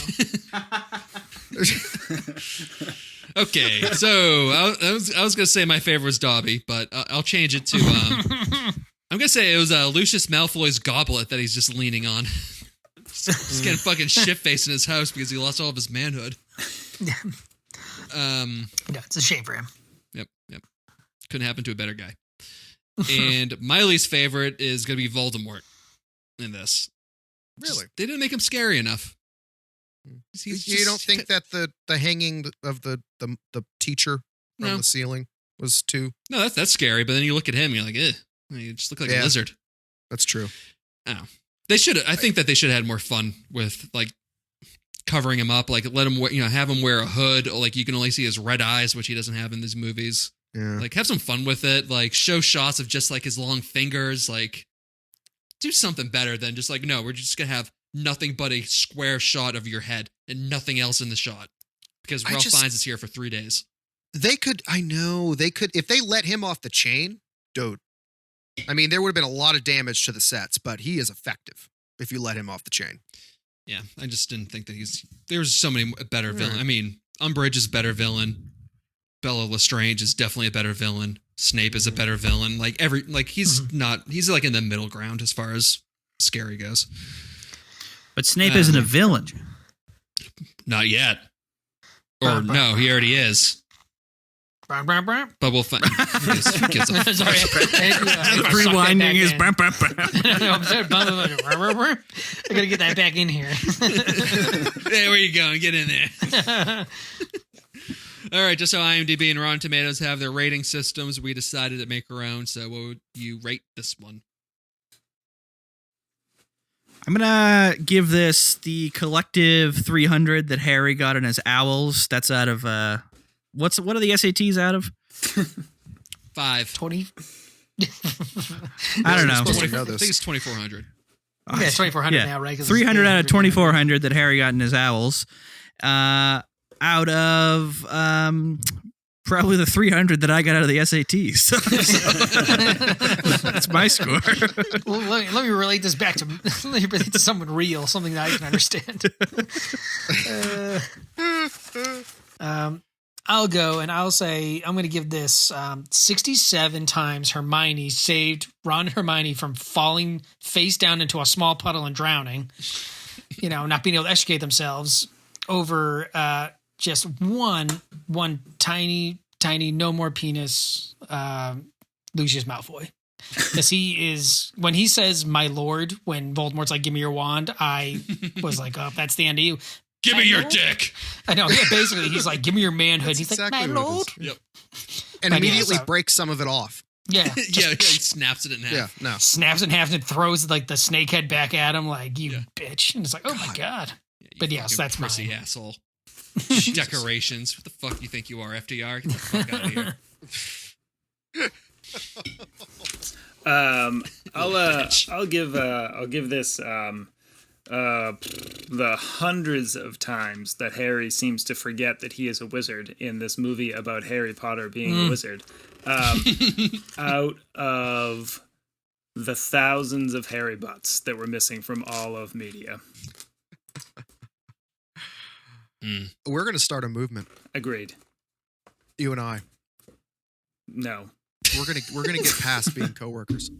Okay, so I was gonna say my favorite was Dobby, but I'll change it to I'm gonna say it was Lucius Malfoy's goblet that he's just leaning on. Just getting fucking shit faced in his house because he lost all of his manhood. no, it's a shame for him. Yep. Couldn't happen to a better guy. And my least favorite is gonna be Voldemort in this. Really? They didn't make him scary enough. You don't think that the hanging of the teacher from No. the ceiling was too? No, that's scary. But then you look at him, and you're like, eh. You just look like a Yeah. lizard. That's true. I think that they should have had more fun with like covering him up, like let him, have him wear a hood, or like you can only see his red eyes, which he doesn't have in these movies. Yeah. Like have some fun with it. Like show shots of just like his long fingers. Like do something better than just like, no, we're just gonna have nothing but a square shot of your head and nothing else in the shot because Ralph Fiennes is here for 3 days. They could, if they let him off the chain, dude. I mean, there would have been a lot of damage to the sets, but he is effective if you let him off the chain. Yeah, I just didn't think that there's so many better villains. I mean, Umbridge is a better villain. Bella Lestrange is definitely a better villain. Snape is a better villain. Like he's like in the middle ground as far as scary goes. But Snape isn't a villain. Not yet. Or no, he already is. But we'll find. Sorry, Rewinding his. I gotta get that back in here. There you go. Get in there. All right, just so IMDb and Rotten Tomatoes have their rating systems, we decided to make our own. So what would you rate this one? I'm gonna give this the collective 300 that Harry got in his owls. That's out of what are the SATs out of? 5. 20. I don't know. I I think it's 2,400. Yeah, it's 2,400 now, right? 300 out of 2,400 that Harry got in his owls. Out of probably the 300 that I got out of the SATs. So that's my score. Well, let me relate this back to someone real, something that I can understand. I'll go and I'll say I'm going to give this 67 times Hermione saved Ron and Hermione from falling face down into a small puddle and drowning. Not being able to extricate themselves over just one tiny no more penis Lucius Malfoy. Because he is, when he says my lord, when Voldemort's like, give me your wand, I was like, oh, that's the end of you. Give me your dick. I know. Yeah, basically, he's like, give me your manhood. That's He's exactly like, my what it lord. is. Yep. And But immediately yeah, so- breaks some of it off. Yeah. Yeah, he snaps it in half. Yeah, no. Snaps in half and throws like the snake head back at him, like, you Yeah. bitch. And it's like, oh my God. Yeah, you But yes, fucking that's prissy mine. asshole. Decorations. What the fuck you think you are, FDR? Get the fuck out of here. I'll give this the hundreds of times that Harry seems to forget that he is a wizard in this movie about Harry Potter being a wizard. Out of the thousands of Harry butts that were missing from all of media. We're going to start a movement. Agreed. You and I. No. We're gonna get past being coworkers.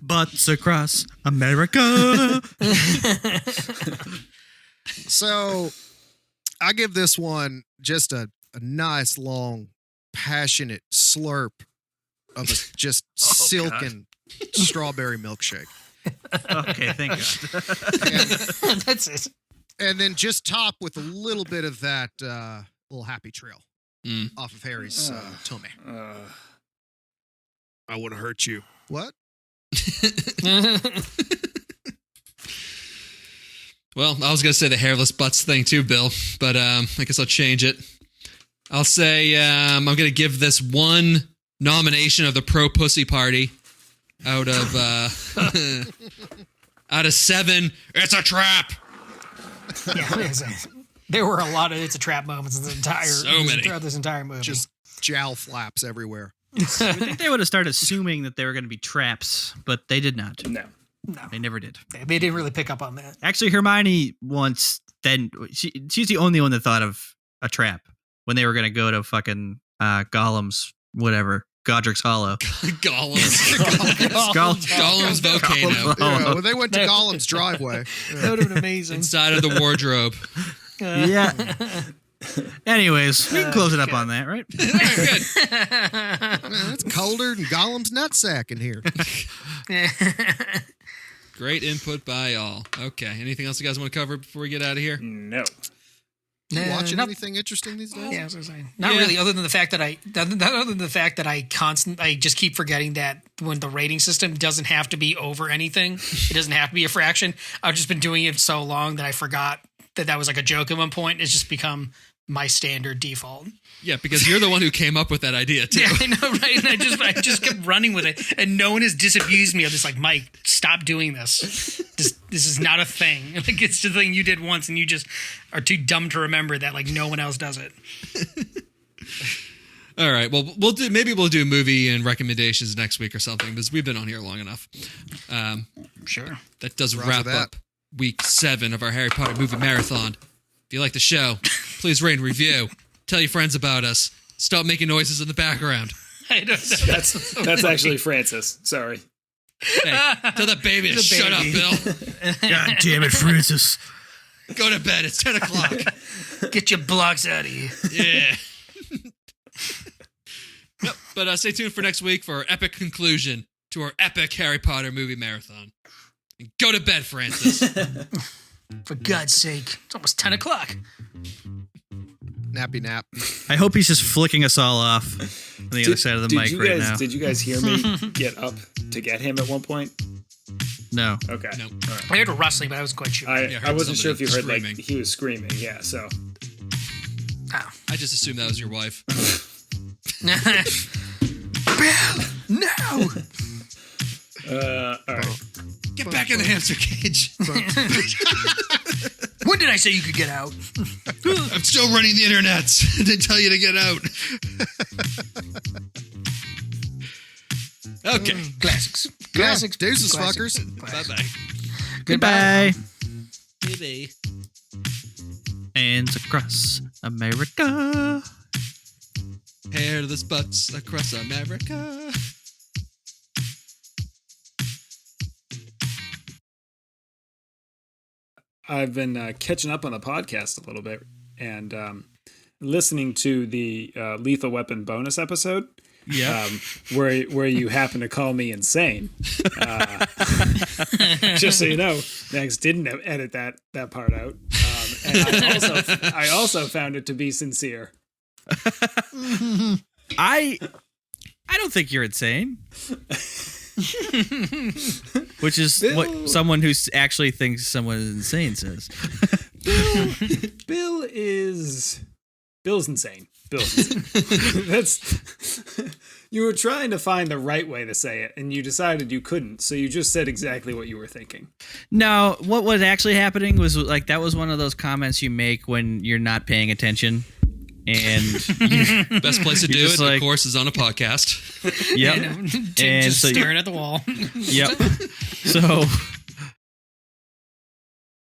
Butts across America. So I give this one just a nice, long, passionate slurp of a just silken strawberry milkshake. Okay, thank God. That's it. And then just top with a little bit of that little happy trail off of Harry's tummy. I want to hurt you. What? Well, I was going to say the hairless butts thing too, Bill, but I guess I'll change it. I'll say I'm going to give this one nomination of the Pro Pussy Party out of out of 7. It's a trap. Yeah, there were a lot of it's a trap moments in throughout this entire movie. Just jowl flaps everywhere. I think they would have started assuming that they were going to be traps, but they did not. No. No, They never did. they didn't really pick up on that. Actually, Hermione once, she's the only one that thought of a trap when they were going to go to fucking Gollum's, whatever, Godric's Hollow. Gollum's volcano. Yeah, when they went to Gollum's driveway. That would have been amazing. Inside of the wardrobe. Yeah. Anyways, we can close it up on that, right? Good. Man, it's colder than Gollum's nutsack in here. Great input by all. Okay. Anything else you guys want to cover before we get out of here? No. You watching not- anything interesting these days? Yeah, I was gonna say. Not Yeah. really. Other than the fact that I just keep forgetting that when the rating system doesn't have to be over anything, it doesn't have to be a fraction. I've just been doing it so long that I forgot that was like a joke at one point. It's just become my standard default. Yeah, because you're the one who came up with that idea too. Yeah, I know, right? And I just kept running with it, and no one has disabused me of this. Like, Mike, stop doing this. This is not a thing. Like, it's the thing you did once, and you just are too dumb to remember that. Like, no one else does it. All right. Well, maybe we'll do movie and recommendations next week or something, because we've been on here long enough. Sure. That does Roger wrap that. up week 7 of our Harry Potter movie marathon. If you like the show, please rate and review. Tell your friends about us. Stop making noises in the background. I don't know. That's actually Francis. Sorry. Hey, tell that baby to The shut up, baby. Bill. God damn it, Francis. Go to bed. It's 10 o'clock. Get your blocks out of here. Yeah. Yep, but stay tuned for next week for our epic conclusion to our epic Harry Potter movie marathon. And go to bed, Francis. For God's sake, it's almost 10 o'clock. Nappy nap. I hope he's just flicking us all off on the other side of the mic right now. Did you guys hear me get up to get him at one point? No. Okay. No. All right. I heard a rustling, but I wasn't quite sure. I heard wasn't sure if you heard screaming. like he was screaming. Yeah. So I just assumed that was your wife. Bill, no! all right. Get back in the hamster cage. When did I say you could get out? I'm still running the internet. I didn't tell you to get out. Okay. Classics. Yeah, Classics. deuces, Classics. fuckers. Bye-bye. Goodbye. Bye-bye. Hands across America. Hairless butts across America. I've been catching up on the podcast a little bit and listening to the Lethal Weapon bonus episode. Yeah. Where you happen to call me insane. Just so you know, Max didn't edit that part out, and I also found it to be sincere. I don't think you're insane. Which is Bill. what someone who actually thinks someone is insane says. Bill's insane. Bill's insane. That's you were trying to find the right way to say it, and you decided you couldn't, so you just said exactly what you were thinking. No, what was actually happening was like that was one of those comments you make when you're not paying attention. And Best place to do just it, like- of course, is on a podcast. yep. And And just so- staring at the wall. Yep. So